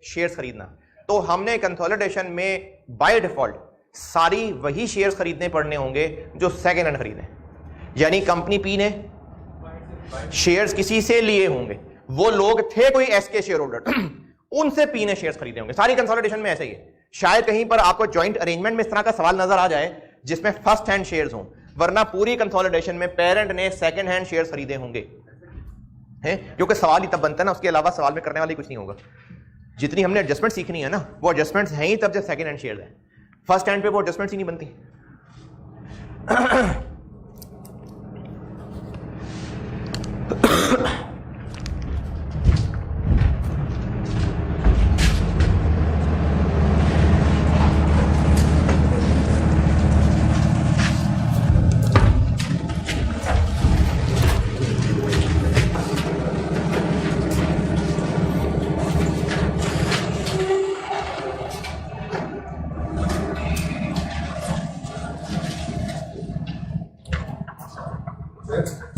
शेयर्स खरीदना। तो हमने कंसोलिडेशन में बाय डिफॉल्ट सारी वही शेयर्स खरीदने पड़ने होंगे जो सेकंड हैंड खरीदे, यानी कंपनी पी ने शेयर्स किसी से लिए होंगे, वो लोग थे कोई एस के शेयर होल्डर, उनसे पी ने शेयर्स खरीदे होंगे। सारी कंसोलिडेशन में ऐसा ही है। शायद कहीं पर आपको जॉइंट अरेंजमेंट में इस तरह का सवाल नजर आ जाए जिसमें फर्स्ट हैंड शेयर्स हों, वरना पूरी कंसोलिडेशन में पेरेंट ने सेकंड हैंड शेयर्स खरीदे होंगे, हैं? क्योंकि सवाल ही तब बनता है ना, उसके अलावा सवाल में करने वाली कुछ नहीं होगा। जितनी हमने एडजस्टमेंट सीखनी है ना, वो एडजस्टमेंट्स हैं ही तब जब सेकंड हैंड शेयर्स हैं। फर्स्ट हैंड पे वो एडजस्टमेंट्स ही नहीं बनती।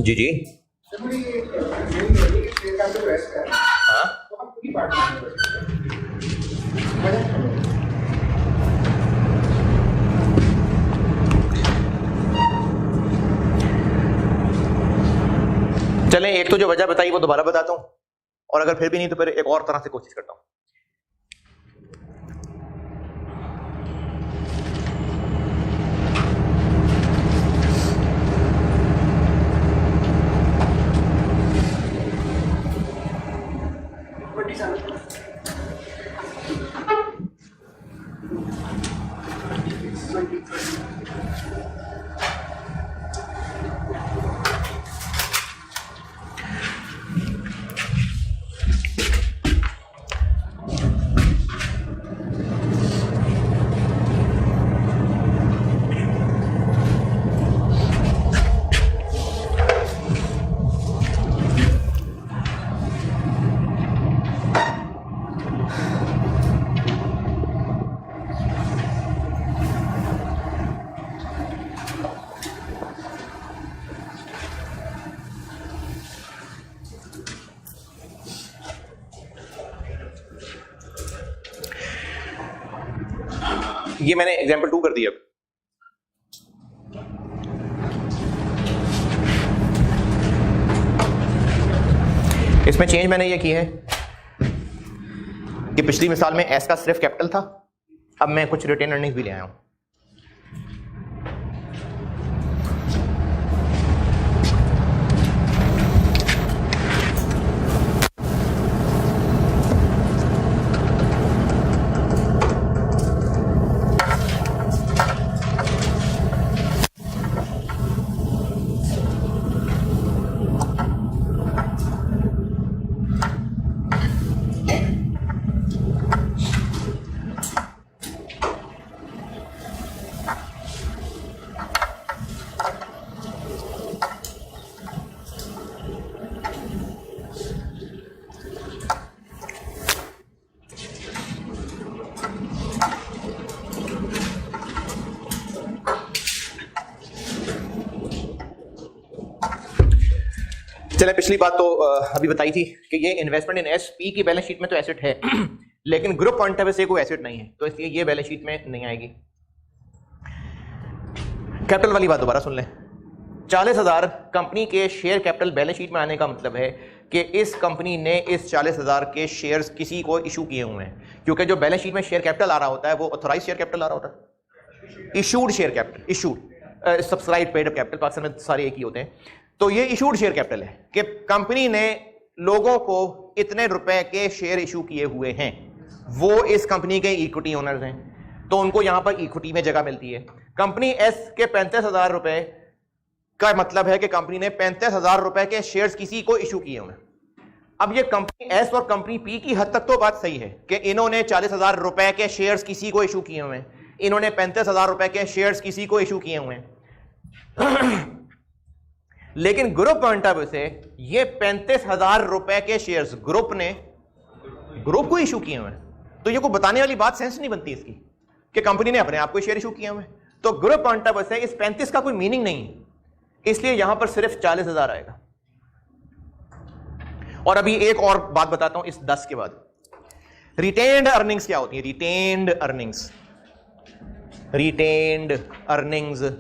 जी जी। चलें, एक तो जो वजह बताई वो दोबारा बताता हूं, और अगर फिर भी नहीं तो फिर एक और तरह से कोशिश करता हूं। ये मैंने एग्जांपल 2 कर दिया। इसमें चेंज मैंने ये की है कि पिछली मिसाल में एस का सिर्फ कैपिटल था, अब मैं कुछ रिटेन अर्निंग्स भी ले आया हूं। चले, पिछली बात तो अभी बताई थी कि ये इन्वेस्टमेंट इन एसपी की बैलेंस शीट में तो एसेट है लेकिन ग्रुप पॉइंट ऑफ व्यू से कोई एसेट नहीं है, तो इसलिए ये बैलेंस शीट में नहीं आएगी। कैपिटल वाली बात दोबारा सुन लें। 40,000 कंपनी के शेयर कैपिटल बैलेंस शीट में आने का मतलब है कि इस कंपनी ने इस 40,000 के शेयर्स किसी को इशू किए हुए हैं, क्योंकि जो बैलेंस शीट में शेयर कैपिटल आ रहा होता है वो ऑथोराइज शेयर कैपिटल आ रहा होता है, issued share capital, issued subscribe paid capital, Pakistan में सारे एक ही होते हैं। तो ये इशूड शेयर कैपिटल है कि कंपनी ने लोगों को इतने रुपए के शेयर इशू किए हुए हैं, वो इस कंपनी के इक्विटी ओनर्स हैं, तो उनको यहां पर इक्विटी में जगह मिलती है। कंपनी एस के 35,000 रुपए का मतलब है कि कंपनी ने 35,000 रुपए के शेयर्स किसी को इशू किए हुए। अब ये कंपनी एस और कंपनी पी की हद तक तो बात सही है कि इन्होंने 40,000 रुपए के शेयर्स किसी को इशू किए हुए हैं, इन्होंने 35,000 रुपए के शेयर्स किसी को इशू किए हुए हैं लेकिन ग्रुप पॉइंट ऑफ व्यू से ये 35,000 रुपए के शेयर्स ग्रुप को इशू किए हुए हैं, तो ये कोई बताने वाली बात सेंस नहीं बनती इसकी कि कंपनी ने अपने आप को शेयर इशू किए हुए हैं। तो ग्रुप पॉइंट ऑफ व्यू से इस 35 का कोई मीनिंग नहीं है, इसलिए यहां पर सिर्फ 40,000 आएगा। और अभी एक और बात बताता हूं इस 10 के बाद। रिटेन्ड अर्निंग्स क्या होती है? रिटेन्ड अर्निंग्स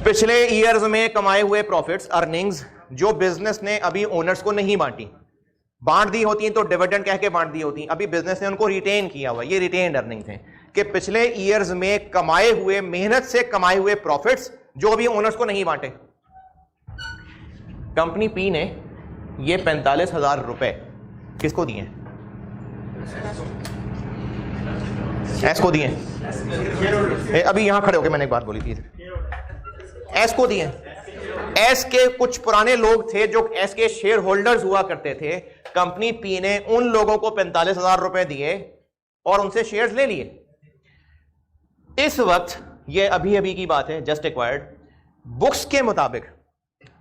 पिछले ईयर्स में कमाए हुए प्रॉफिट्स, अर्निंग्स जो बिजनेस ने अभी ओनर्स को नहीं बांट दी होती हैं, तो डिविडेंड कह के बांट दी होती हैं, अभी बिजनेस ने उनको रिटेन किया हुआ, ये रिटेन्ड अर्निंग्स हैं कि पिछले ईयर्स में कमाए हुए, मेहनत से कमाए हुए प्रॉफिट्स जो अभी ओनर्स को नहीं बांटे। कंपनी पी ने ये 45,000 रुपए किसको दिए? एस को दिए। अभी यहां खड़े होकर मैंने एक बात बोली थी, एस को दिए। एस के कुछ पुराने लोग थे जो एस के शेयर होल्डर्स हुआ करते थे, कंपनी पी ने उन लोगों को 45,000 रुपए दिए और उनसे शेयर्स ले लिए। इस वक्त ये अभी की बात है, जस्ट एक्वायर्ड, बुक्स के मुताबिक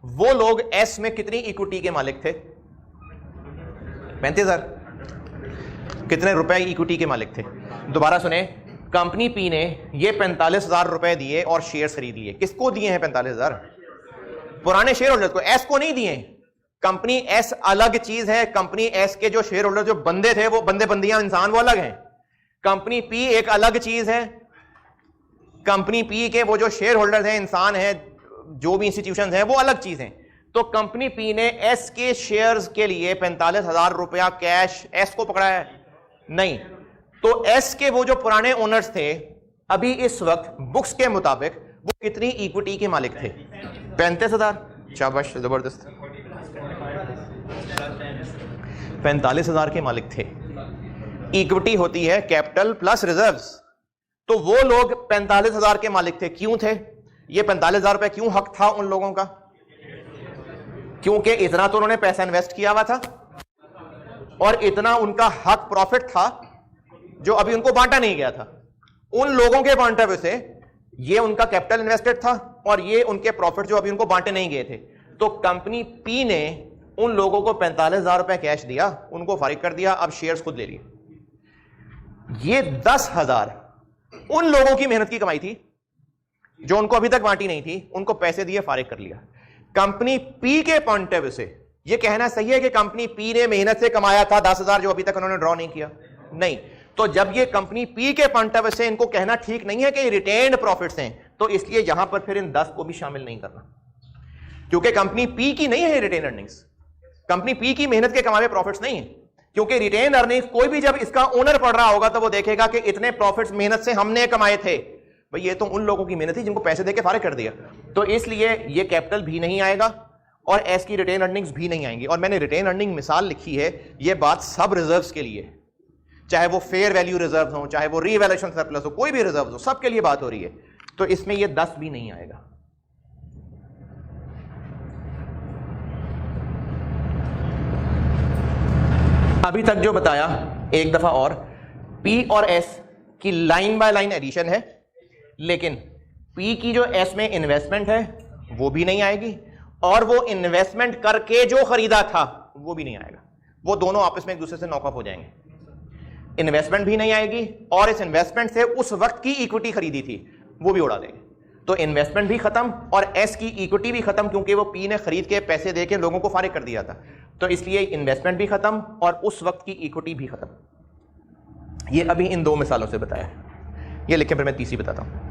वो लोग एस में कितनी इक्विटी के मालिक थे? 35,000। कितने रुपए इक्विटी के मालिक थे? दोबारा सुने, कंपनी पी ने ये 45,000 रुपए दिए और शेयर खरीद लिए। किसको दिए हैं 45,000? पुराने शेयर होल्डर्स को, एस को नहीं दिए। कंपनी एस अलग चीज है, कंपनी एस के जो शेयर होल्डर जो बंदे थे वो बंदे बंदियां इंसान वो अलग हैं। कंपनी पी एक अलग चीज है, कंपनी पी के वो जो शेयर होल्डर हैं इंसान हैं, जो भी इंस्टीट्यूशन हैं वो अलग चीज हैं। तो कंपनी पी ने एस के शेयर्स के लिए 45,000 रुपया कैश एस को पकड़ा है नहीं। तो एस के वो जो पुराने ओनर्स थे अभी इस वक्त बुक्स के मुताबिक वो कितनी इक्विटी के मालिक थे? 35,000। शाबाश, जबरदस्त, 45,000 के मालिक थे। इक्विटी होती है कैपिटल प्लस रिजर्व्स। तो वो लोग 45,000 के मालिक थे। क्यों थे? ये 45,000 रुपए क्यों हक था उन लोगों का? क्योंकि इतना तो उन्होंने पैसा इन्वेस्ट किया हुआ था और इतना उनका हक प्रॉफिट था जो अभी उनको बांटा नहीं गया था। उन लोगों के पॉइंट ऑफ व्यू से ये उनका कैपिटल इन्वेस्टेड था और ये उनके प्रॉफिट जो अभी उनको बांटे नहीं गए थे। तो कंपनी पी ने उन लोगों को 45,000 रुपए कैश दिया, उनको फारिग कर दिया, अब शेयर्स खुद ले लिए। ये 10,000 उन लोगों की मेहनत की कमाई थी जो उनको अभी तक बांटी नहीं थी, उनको पैसे दिए, फारिग कर लिया। कंपनी पी के पॉइंट ऑफ व्यू से यह कहना सही है कि कंपनी पी ने मेहनत से कमाया था 10,000 जो अभी तक उन्होंने ड्रॉ नहीं किया? नहीं। तो जब ये कंपनी पी के पॉइंट ऑफ व्यू से इनको कहना ठीक नहीं है कि रिटेन्ड प्रॉफिट्स हैं, तो इसलिए यहां पर फिर इन 10 को भी शामिल नहीं करना, क्योंकि कंपनी पी की नहीं है रिटेन अर्निंग्स। कंपनी पी की मेहनत के कमाए प्रॉफिट्स नहीं है, क्योंकि रिटेन अर्निंग्स कोई भी जब इसका ओनर पढ़ रहा होगा तो वो देखेगा कि इतने प्रॉफिट्स मेहनत से हमने कमाए थे। भाई ये तो उन लोगों की मेहनत थी जिनको पैसे देके फारिग कर दिया। तो इसलिए ये कैपिटल भी नहीं आएगा और एस की रिटेन अर्निंग्स भी नहीं आएंगी। और मैंने रिटेन अर्निंग मिसाल लिखी है, ये बात सब रिजर्व्स के लिए, चाहे वो फेयर वैल्यू रिजर्व हो, चाहे वो रीवैल्यूएशन सरप्लस हो, कोई भी रिजर्व हो, सबके लिए बात हो रही है। तो इसमें ये 10 भी नहीं आएगा। अभी तक जो बताया एक दफा और, पी और एस की लाइन बाय लाइन एडिशन है, लेकिन पी की जो एस में इन्वेस्टमेंट है वो भी नहीं आएगी और वो इन्वेस्टमेंट करके जो खरीदा था वो भी नहीं आएगा। वो दोनों आपस में एक दूसरे से नॉक ऑफ हो जाएंगे। इन्वेस्टमेंट भी नहीं आएगी और इस इन्वेस्टमेंट से उस वक्त की इक्विटी खरीदी थी वो भी उड़ा देंगे। तो इन्वेस्टमेंट भी खत्म और एस की इक्विटी भी खत्म, क्योंकि वो पी ने खरीद के पैसे दे के लोगों को फारिग कर दिया था। तो इसलिए इन्वेस्टमेंट भी खत्म और उस वक्त की इक्विटी भी खत्म। ये अभी इन 2 मिसालों से बताया। ये लिखे, फिर मैं तीसरी बताता हूं।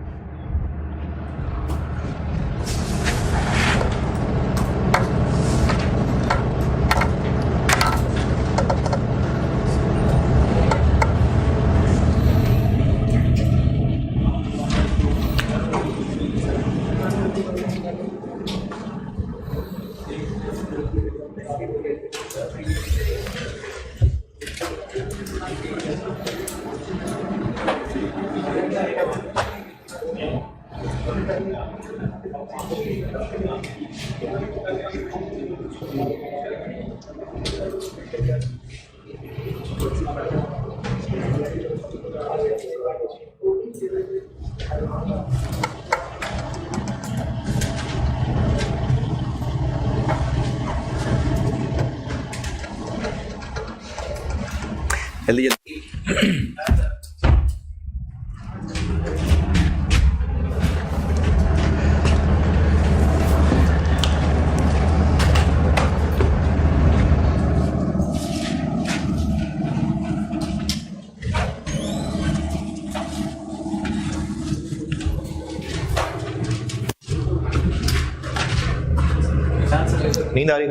जल्दी नींद आ रही?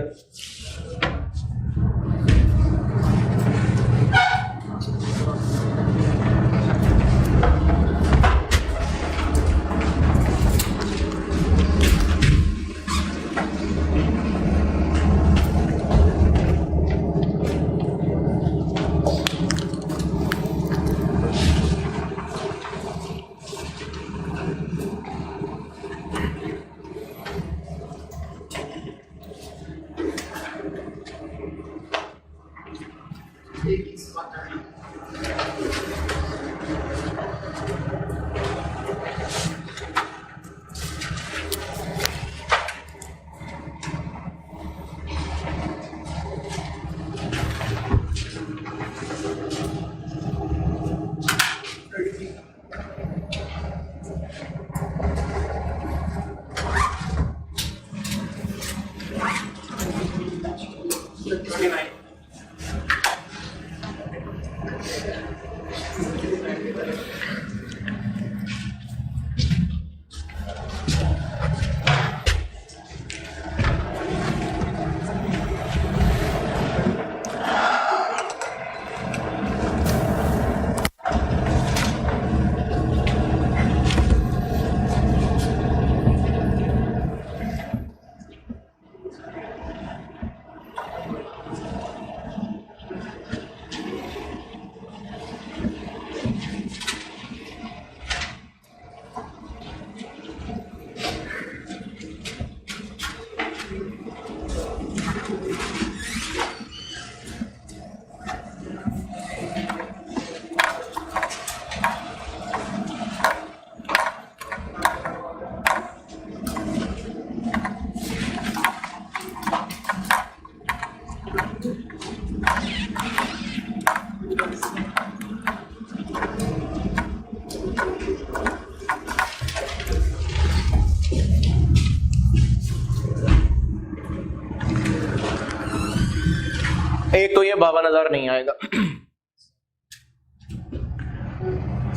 एक तो ये 52,000 नहीं आएगा,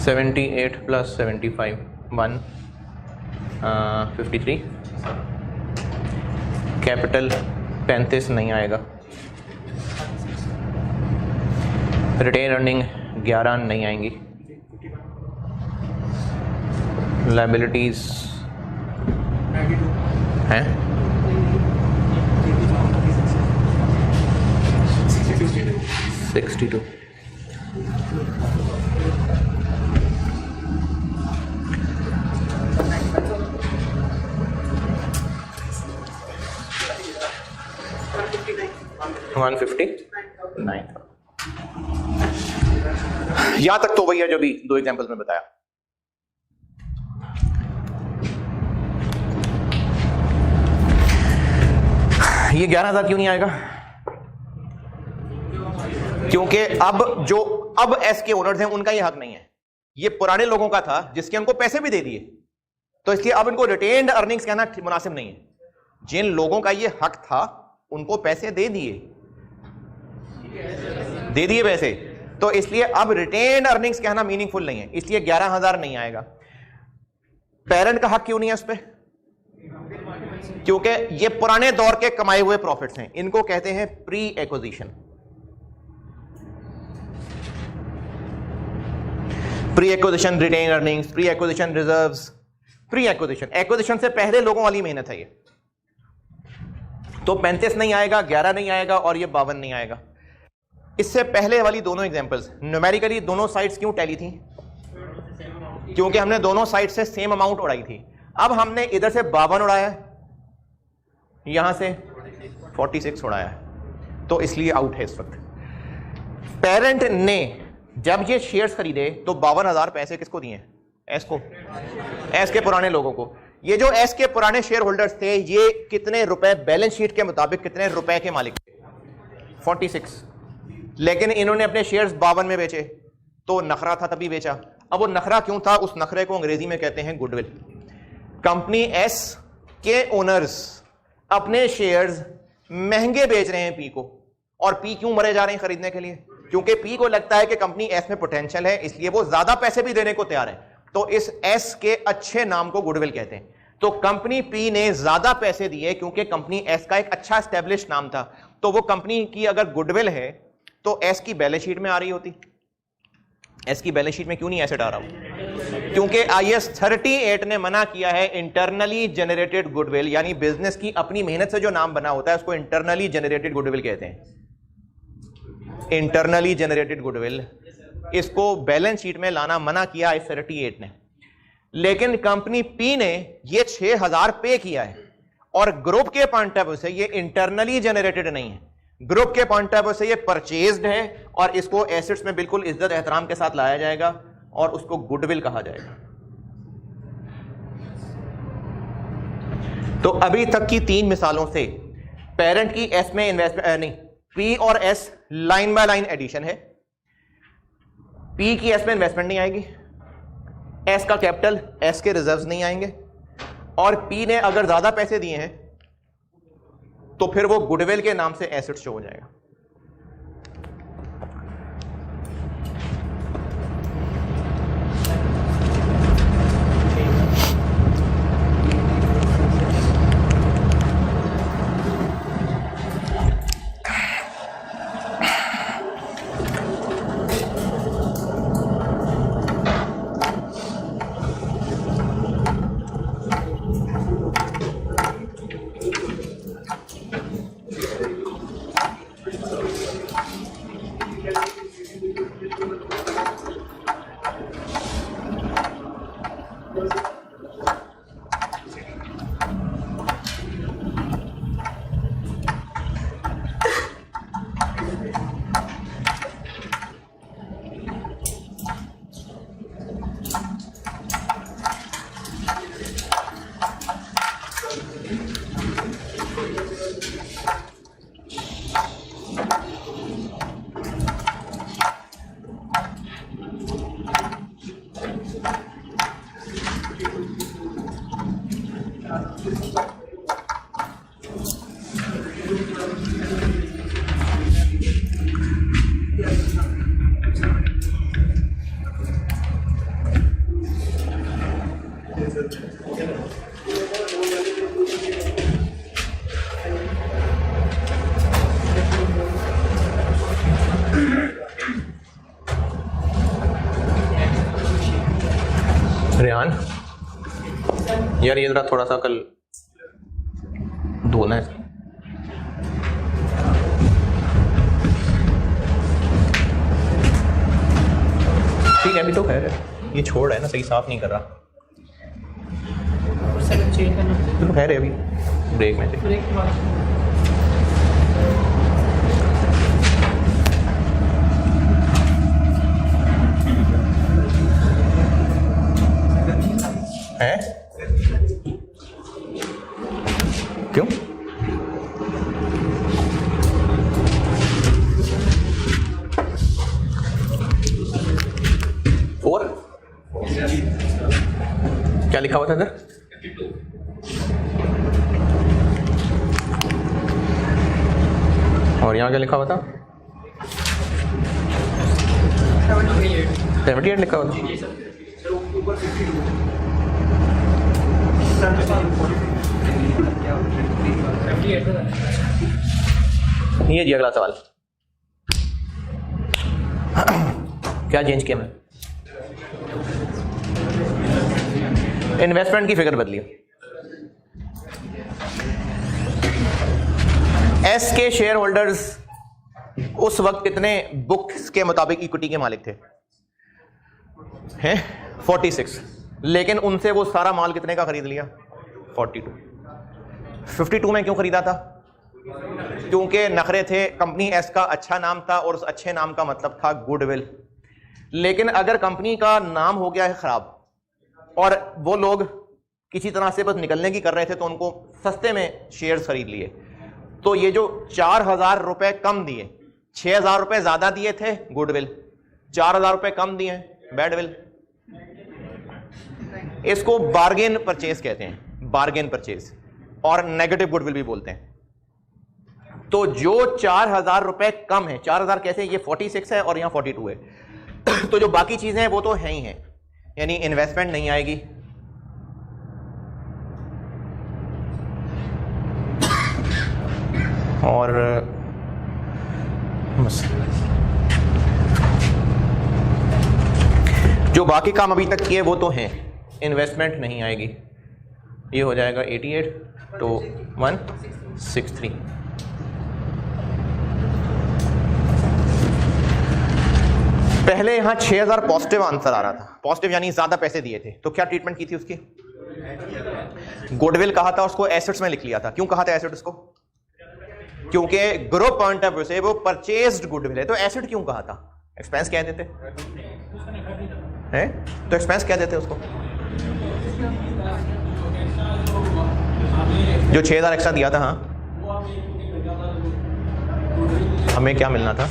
78 प्लस 75 153, कैपिटल 35 नहीं आएगा, रिटेन अर्निंग 11 नहीं आएंगी, लायबिलिटीज हैं 62, यहां तक तो भैया जो भी दो एग्जांपल्स में बताया। ये 11,000 क्यों नहीं आएगा? क्योंकि अब एस के ओनर्स हैं उनका ये हक नहीं है, ये पुराने लोगों का था जिसके उनको पैसे भी दे दिए, तो इसलिए अब इनको रिटेन्ड अर्निंग्स कहना मुनासिब नहीं है। जिन लोगों का ये हक था उनको पैसे दे दिए पैसे, तो इसलिए अब रिटेन्ड अर्निंग्स कहना मीनिंगफुल नहीं है, इसलिए 11,000 नहीं आएगा। पेरेंट का हक क्यों नहीं है उस पर? क्योंकि ये पुराने दौर के कमाए हुए प्रॉफिट्स हैं, इनको कहते हैं pre acquisition. Pre acquisition retained earnings, pre acquisition reserves, pre acquisition, acquisition से पहले लोगों वाली मेहनत है ये। तो 35 नहीं आएगा, 11 नहीं आएगा और ये 52 नहीं आएगा। इससे पहले वाली दोनों एग्जांपल्स न्यूमेरिकली दोनों साइड्स क्यों टैली थी? क्योंकि हमने दोनों साइड से सेम अमाउंट उड़ाई थी। अब हमने इधर से 52 उड़ाया, यहां से 46 उड़ाया, तो इसलिए आउट है इस वक्त। पेरेंट ने जब ये शेयर्स खरीदे तो 52,000 पैसे किसको दिए? एस को, एस के पुराने लोगों को। ये जो एस के पुराने शेयर होल्डर्स थे, ये कितने रुपए बैलेंस शीट के मुताबिक कितने रुपए के मालिक थे? 46। लेकिन इन्होंने अपने शेयर्स 52 में बेचे, तो नखरा था तभी बेचा। अब वो नखरा क्यों था? उस नखरे को अंग्रेजी में कहते हैं गुडविल। कंपनी एस के ओनर्स अपने शेयर्स महंगे बेच रहे हैं पी को, और पी क्यों मरे जा रहे हैं खरीदने के लिए? क्योंकि पी को लगता है कि कंपनी एस में पोटेंशियल है, इसलिए वो ज्यादा पैसे भी देने को तैयार है। तो इस एस के अच्छे नाम को गुडविल कहते हैं। तो कंपनी पी ने ज्यादा पैसे दिए क्योंकि कंपनी एस का एक अच्छा एस्टेब्लिश नाम था। तो वो कंपनी की अगर गुडविल है तो एस की बैलेंस शीट में आ रही होती। एस की बैलेंस शीट में क्यों नहीं एसेट आ रहा? क्योंकि IAS 38 ने मना किया है इंटरनली जनरेटेड गुडविल, यानी बिजनेस की अपनी मेहनत से जो नाम बना होता है उसको इंटरनली जनरेटेड गुडविल कहते हैं। इंटरनली जनरेटेड गुडविल, इसको बैलेंस शीट में लाना मना किया IAS 38 ने। लेकिन कंपनी पी ने ये 6,000 पे किया है, और ग्रुप के पॉइंट ऑफ व्यू से ये इंटरनली जनरेटेड नहीं है, ग्रुप के पॉइंट ऑफ व्यू से ये परचेज्ड है, और इसको एसेट्स में बिल्कुल इज्जत एहतराम के साथ लाया जाएगा और उसको गुडविल कहा जाएगा। तो अभी तक की 3 मिसालों से पेरेंट की एस में इन्वेस्टमेंट नहीं, पी और S line by line addition है। पी की एस में इन्वेस्टमेंट नहीं आएगी, एस का कैपिटल, एस के रिजर्व्स नहीं आएंगे, और पी ने अगर ज्यादा पैसे दिए हैं तो फिर वो गुडविल के नाम से एसेट शो हो जाएगा। रेहान यार ये जरा थोड़ा सा कल धोना है। ठीक है अभी तो खैर ये छोड़ है ना, सही साफ नहीं कर रहा तो खैर है अभी ब्रेक में से। है क्यों? और क्या लिखा हुआ था इधर? और यहाँ क्या लिखा हुआ था? 78 लिखा हुआ था। ये जी अगला सवाल क्या चेंज किया मैं? इन्वेस्टमेंट की फिगर बदली। एस के शेयर होल्डर्स उस वक्त कितने बुक्स के मुताबिक इक्विटी के मालिक थे? हैं 46, लेकिन उनसे वो सारा माल कितने का खरीद लिया? 42। 52 में क्यों खरीदा था? क्योंकि नखरे थे, कंपनी एस का अच्छा नाम था और उस अच्छे नाम का मतलब था गुडविल। लेकिन अगर कंपनी का नाम हो गया है खराब और वो लोग किसी तरह से बस निकलने की कर रहे थे तो उनको सस्ते में शेयर्स खरीद लिए, तो ये जो 4,000 रुपए कम दिए, 6,000 रुपए ज्यादा दिए थे गुडविल, 4,000 रुपए कम दिए बैडविल। इसको बार्गेन परचेज कहते हैं, बार्गेन परचेज, और नेगेटिव गुडविल भी बोलते हैं। तो जो 4,000 रुपए कम है, 4,000 कैसे? ये 46 है और यहां 42 है, तो जो बाकी चीजें हैं वो तो है ही हैं, यानी इन्वेस्टमेंट नहीं आएगी, और जो बाकी काम अभी तक किए वो तो हैं, इन्वेस्टमेंट नहीं आएगी। ये हो जाएगा 88 तो 163। पहले यहां 6,000 पॉजिटिव आंसर आ रहा था, पॉजिटिव यानी ज्यादा पैसे दिए थे, तो क्या ट्रीटमेंट की थी उसकी? गुडविल कहा था उसको, एसेट्स में लिख लिया था। क्यों कहा था एसेट उसको? क्योंकि ग्रुप पॉइंट ऑफ व्यू से वो परचेज्ड गुडविल है, तो एसेट क्यों कहा था? एक्सपेंस कह देते हैं, तो एक्सपेंस कह देते उसको। जो 6,000 एक्स्ट्रा दिया था, हाँ हमें क्या मिलना था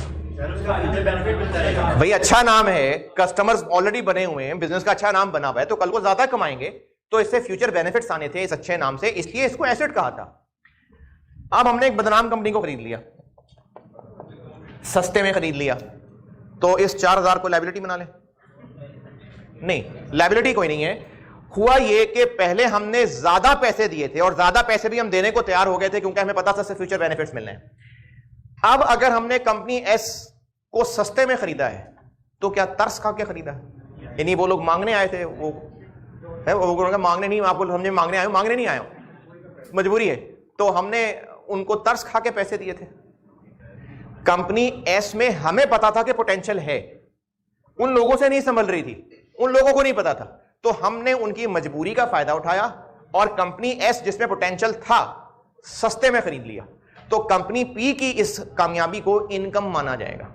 भाई? अच्छा नाम है, कस्टमर्स ऑलरेडी बने हुए हैं, बिजनेस का अच्छा नाम बना हुआ है, तो कल को ज्यादा कमाएंगे, तो इससे फ्यूचर बेनिफिट्स आने थे इस अच्छे नाम से, इसलिए इसको एसेट कहा था। अब हमने एक बदनाम कंपनी को खरीद लिया, सस्ते में खरीद लिया, तो इस 4000 को लायबिलिटी बना लें? नहीं, लायबिलिटी कोई नहीं है। हुआ ये कि पहले हमने ज्यादा पैसे दिए थे और ज्यादा पैसे भी हम देने को तैयार हो गए थे क्योंकि हमें पता था इससे फ्यूचर बेनिफिट्स मिलने हैं। अब अगर हमने कंपनी एस को सस्ते में खरीदा है तो क्या तरस खा के खरीदा है? यानी वो लोग मांगने आए थे, वो मांगने नहीं, आपको समझे मांगने आए, मांगने नहीं आए, मजबूरी है, तो हमने उनको तरस खा के पैसे दिए थे। कंपनी एस में हमें पता था कि पोटेंशियल है, उन लोगों से नहीं संभल रही थी, उन लोगों को नहीं पता था, तो हमने उनकी मजबूरी का फायदा उठाया और कंपनी एस जिसमें पोटेंशियल था सस्ते में खरीद लिया। तो कंपनी पी की इस कामयाबी को इनकम माना जाएगा।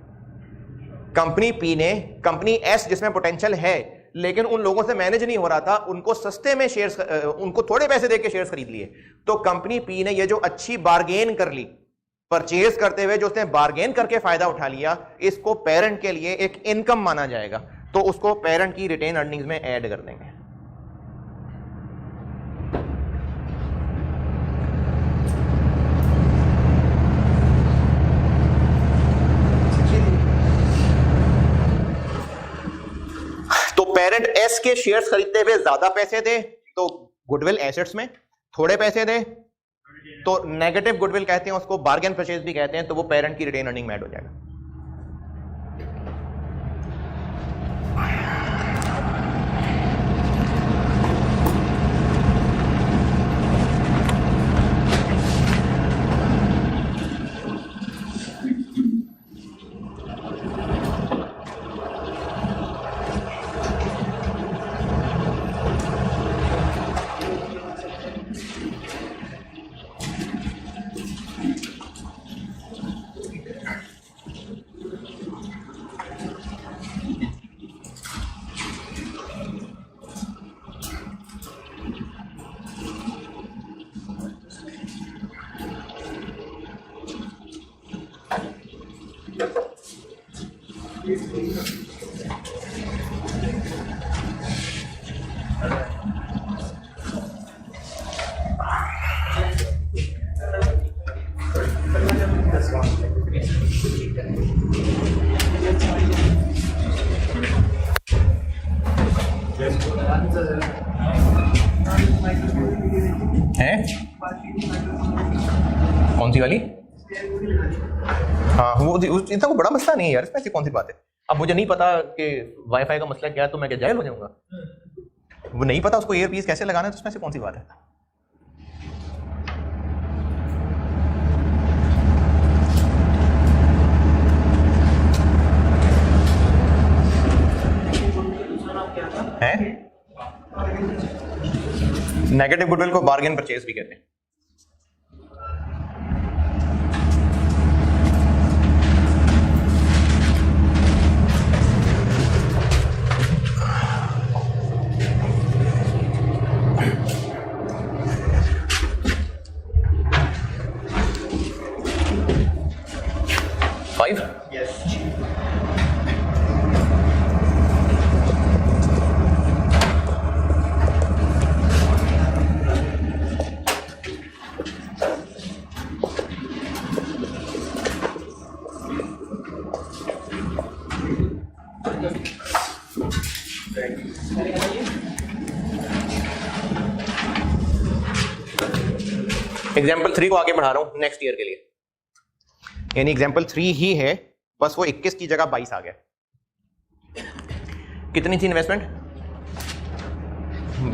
कंपनी पी ने कंपनी एस जिसमें पोटेंशियल है लेकिन उन लोगों से मैनेज नहीं हो रहा था, उनको सस्ते में शेयर्स, उनको थोड़े पैसे देके शेयर्स खरीद लिए, तो कंपनी पी ने ये जो अच्छी बार्गेन कर ली, परचेज करते हुए जो उसने बार्गेन करके फायदा उठा लिया, इसको पेरेंट के लिए एक इनकम माना जाएगा, तो उसको पेरेंट की रिटेन अर्निंग्स में ऐड कर देंगे। तो पेरेंट एस के शेयर्स खरीदते हुए ज्यादा पैसे दे तो गुडविल एसेट्स में, थोड़े पैसे दे तो नेगेटिव गुडविल कहते हैं उसको, बार्गेन परचेज भी कहते हैं, तो वो पेरेंट की रिटेन अर्निंग में ऐड हो जाएगा। है कौन सी वाली? हाँ, वो इतना को बड़ा मसला नहीं है यार, इसमें ऐसी कौन सी बात है। अब मुझे नहीं पता कि वाईफाई का मसला क्या है तो मैं क्या जाहिल हो जाऊंगा? वो नहीं पता उसको ईयरपीस कैसे लगाना है, तो उसमें से कौन सी बात है। नेगेटिव गुडविल को बार्गेन परचेज भी कहते हैं। Five? Yes. एग्जाम्पल 3 को आगे बढ़ा रहा हूं नेक्स्ट ईयर के लिए, यानी एग्जाम्पल 3 ही है, बस वो 21 की जगह 22 आ गया। कितनी थी इन्वेस्टमेंट?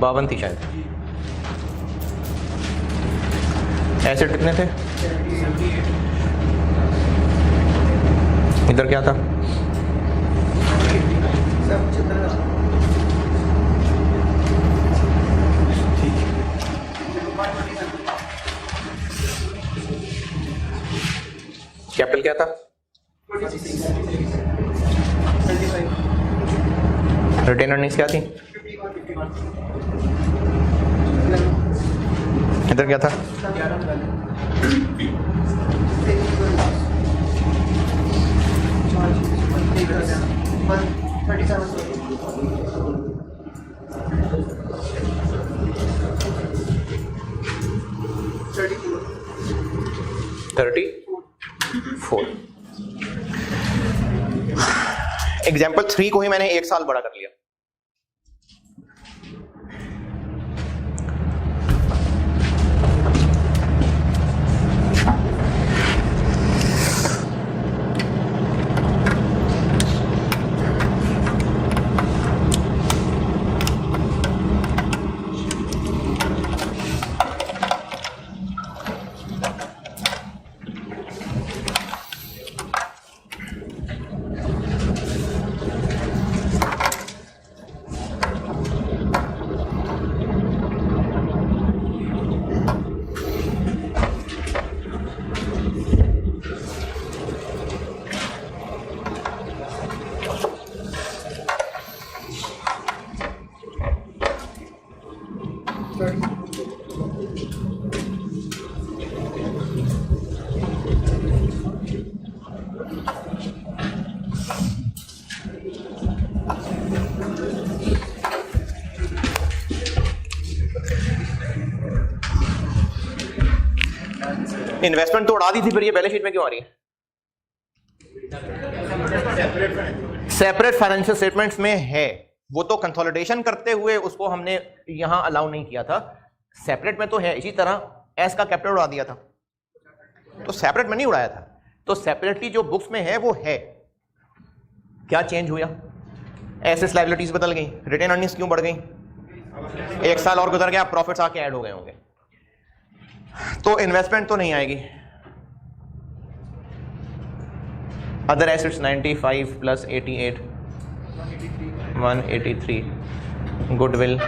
52 थी शायद। एसेट कितने थे? इधर क्या था? कैपिटल क्या था? रिटेन अर्निंग्स क्या थी? इधर क्या था? 4। एग्जाम्पल 3 को ही मैंने 1 साल बड़ा कर लिया। इन्वेस्टमेंट तो उड़ा दी थी, फिर ये बैलेंस शीट में क्यों आ रही है? सेपरेट फाइनेंशियल स्टेटमेंट्स में है, वो तो कंसोलिडेशन करते हुए उसको हमने यहां अलाउ नहीं किया था, सेपरेट में तो है। इसी तरह एस का कैपिटल उड़ा दिया था, तो सेपरेट में नहीं उड़ाया था, तो सेपरेटली जो बुक्स में है वो है। क्या चेंज हुआ? एसेट्स लायबिलिटीज बदल गई, रिटेन अर्निंग्स क्यों बढ़ गई? 1 साल और गुजर गया, प्रॉफिट्स आके ऐड हो गए होंगे, तो इन्वेस्टमेंट तो नहीं आएगी। Other assets 95 plus 88 183, goodwill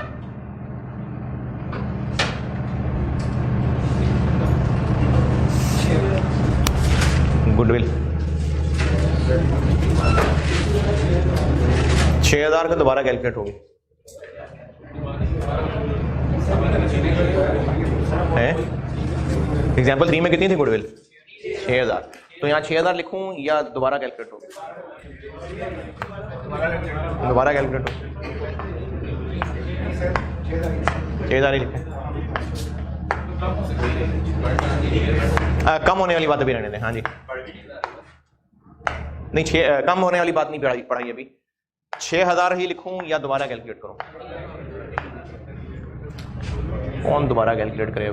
goodwill 6000 का दोबारा कैलकुलेट होगी है। एग्जाम्पल 3 में कितनी थी गुडविल? 6000। तो यहाँ 6000 लिखूं या दोबारा कैलकुलेट हो? दोबारा कैलकुलेट हो, 6000 ही लिखें। कम होने वाली बात अभी रहने दें। हाँ जी, नहीं कम होने वाली बात नहीं पढ़ाई अभी। 6000 ही लिखूं या दोबारा कैलकुलेट करूं? कौन दोबारा कैलकुलेट करे?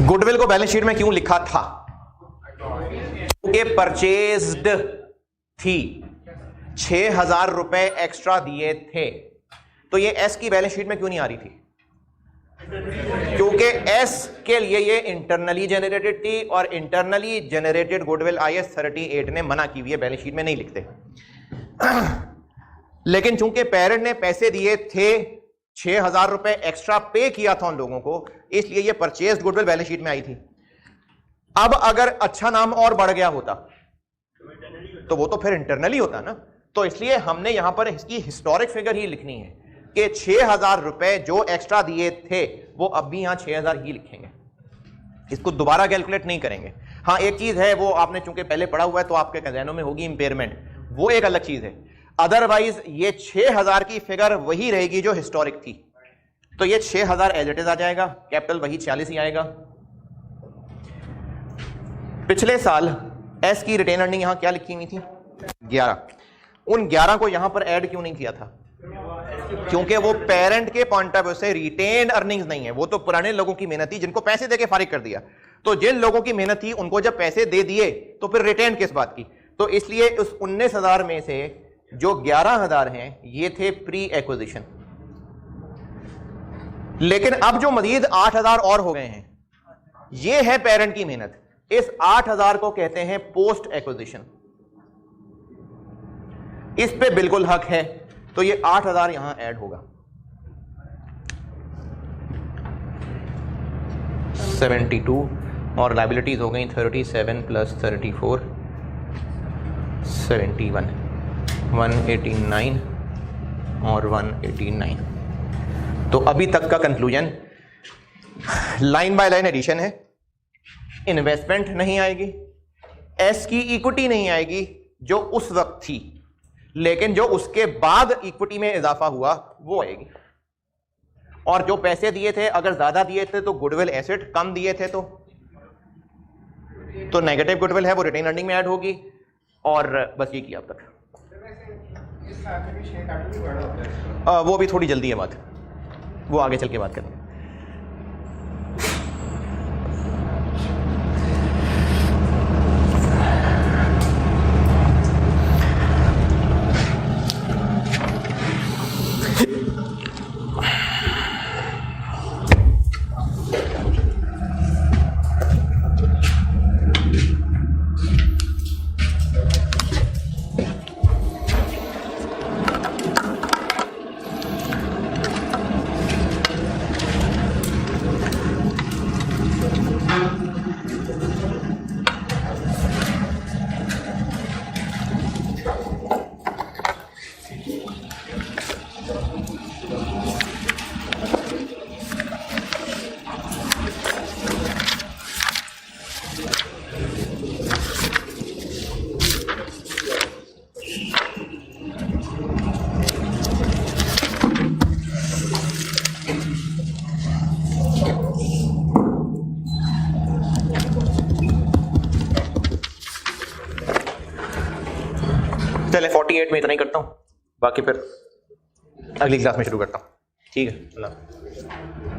गुडविल को बैलेंस शीट में क्यों लिखा था? क्योंकि परचेज्ड थी, 6000 रुपए एक्स्ट्रा दिए थे, तो ये एस की बैलेंस शीट में क्यों नहीं आ रही थी? क्योंकि एस के लिए ये इंटरनली जनरेटेड थी, और इंटरनली जनरेटेड गुडविल IAS 38 ने मना की हुई है, बैलेंस शीट में नहीं लिखते। लेकिन चूंकि पेरेंट ने पैसे दिए थे, 6000 रुपए एक्स्ट्रा पे किया था उन लोगों को, इसलिए ये परचेज गुडविल बैलेंस शीट में आई थी। अब अगर अच्छा नाम और बढ़ गया होता तो वो तो फिर इंटरनली होता ना, तो इसलिए हमने यहां पर इसकी हिस्टोरिक फिगर ही लिखनी है कि 6000 रुपए जो एक्स्ट्रा दिए थे वो अब भी यहां 6000 ही लिखेंगे, इसको दोबारा कैलकुलेट नहीं करेंगे। हाँ, एक चीज है, वो आपने चूंकि पहले पढ़ा हुआ है तो आपके खजानों में होगी इंपेयरमेंट, वो एक अलग चीज है। अदरवाइज ये 6000 की फिगर वही रहेगी जो हिस्टोरिक थी, तो ये 6000 एज इट इज आ जाएगा, कैपिटल वही 40 ही आएगा। पिछले साल एस की रिटेन अर्निंग यहां क्या लिखी हुई थी? 11। उन 11 को यहां पर ऐड क्यों नहीं किया था? क्योंकि वो पेरेंट के पॉइंट ऑफ व्यू से रिटेन अर्निंग्स नहीं है, वो तो पुराने लोगों की मेहनत थी जिनको पैसे देके फारिग कर दिया। तो जिन लोगों की मेहनत थी उनको जब पैसे दे दिए तो फिर रिटेन किस बात की? तो इसलिए उस 19,000 में से जो 11,000 हैं ये थे प्री एक्विजिशन, लेकिन अब जो मजीद 8,000 और हो गए हैं ये है पेरेंट की मेहनत। इस 8,000 को कहते हैं पोस्ट एक्विजिशन, इस पे बिल्कुल हक है, तो ये 8,000 यहां ऐड होगा। 72 और लाइबिलिटीज हो गई 37 प्लस 34 71 189 और 189। तो अभी तक का conclusion line by line addition है। इन्वेस्टमेंट नहीं आएगी, एस की इक्विटी नहीं आएगी जो उस वक्त थी, लेकिन जो उसके बाद इक्विटी में इजाफा हुआ वो आएगी। और जो पैसे दिए थे अगर ज्यादा दिए थे तो गुडविल एसेट, कम दिए थे तो तो नेगेटिव गुडविल है वो रिटेन अर्निंग में ऐड होगी, और बस ये किया अब तक। वो भी थोड़ी जल्दी है बात, वो आगे चल के बात करेंगे। चले 48 में इतना ही करता हूँ, बाकी फिर अगली क्लास में शुरू करता हूँ। ठीक है, अल्लाह।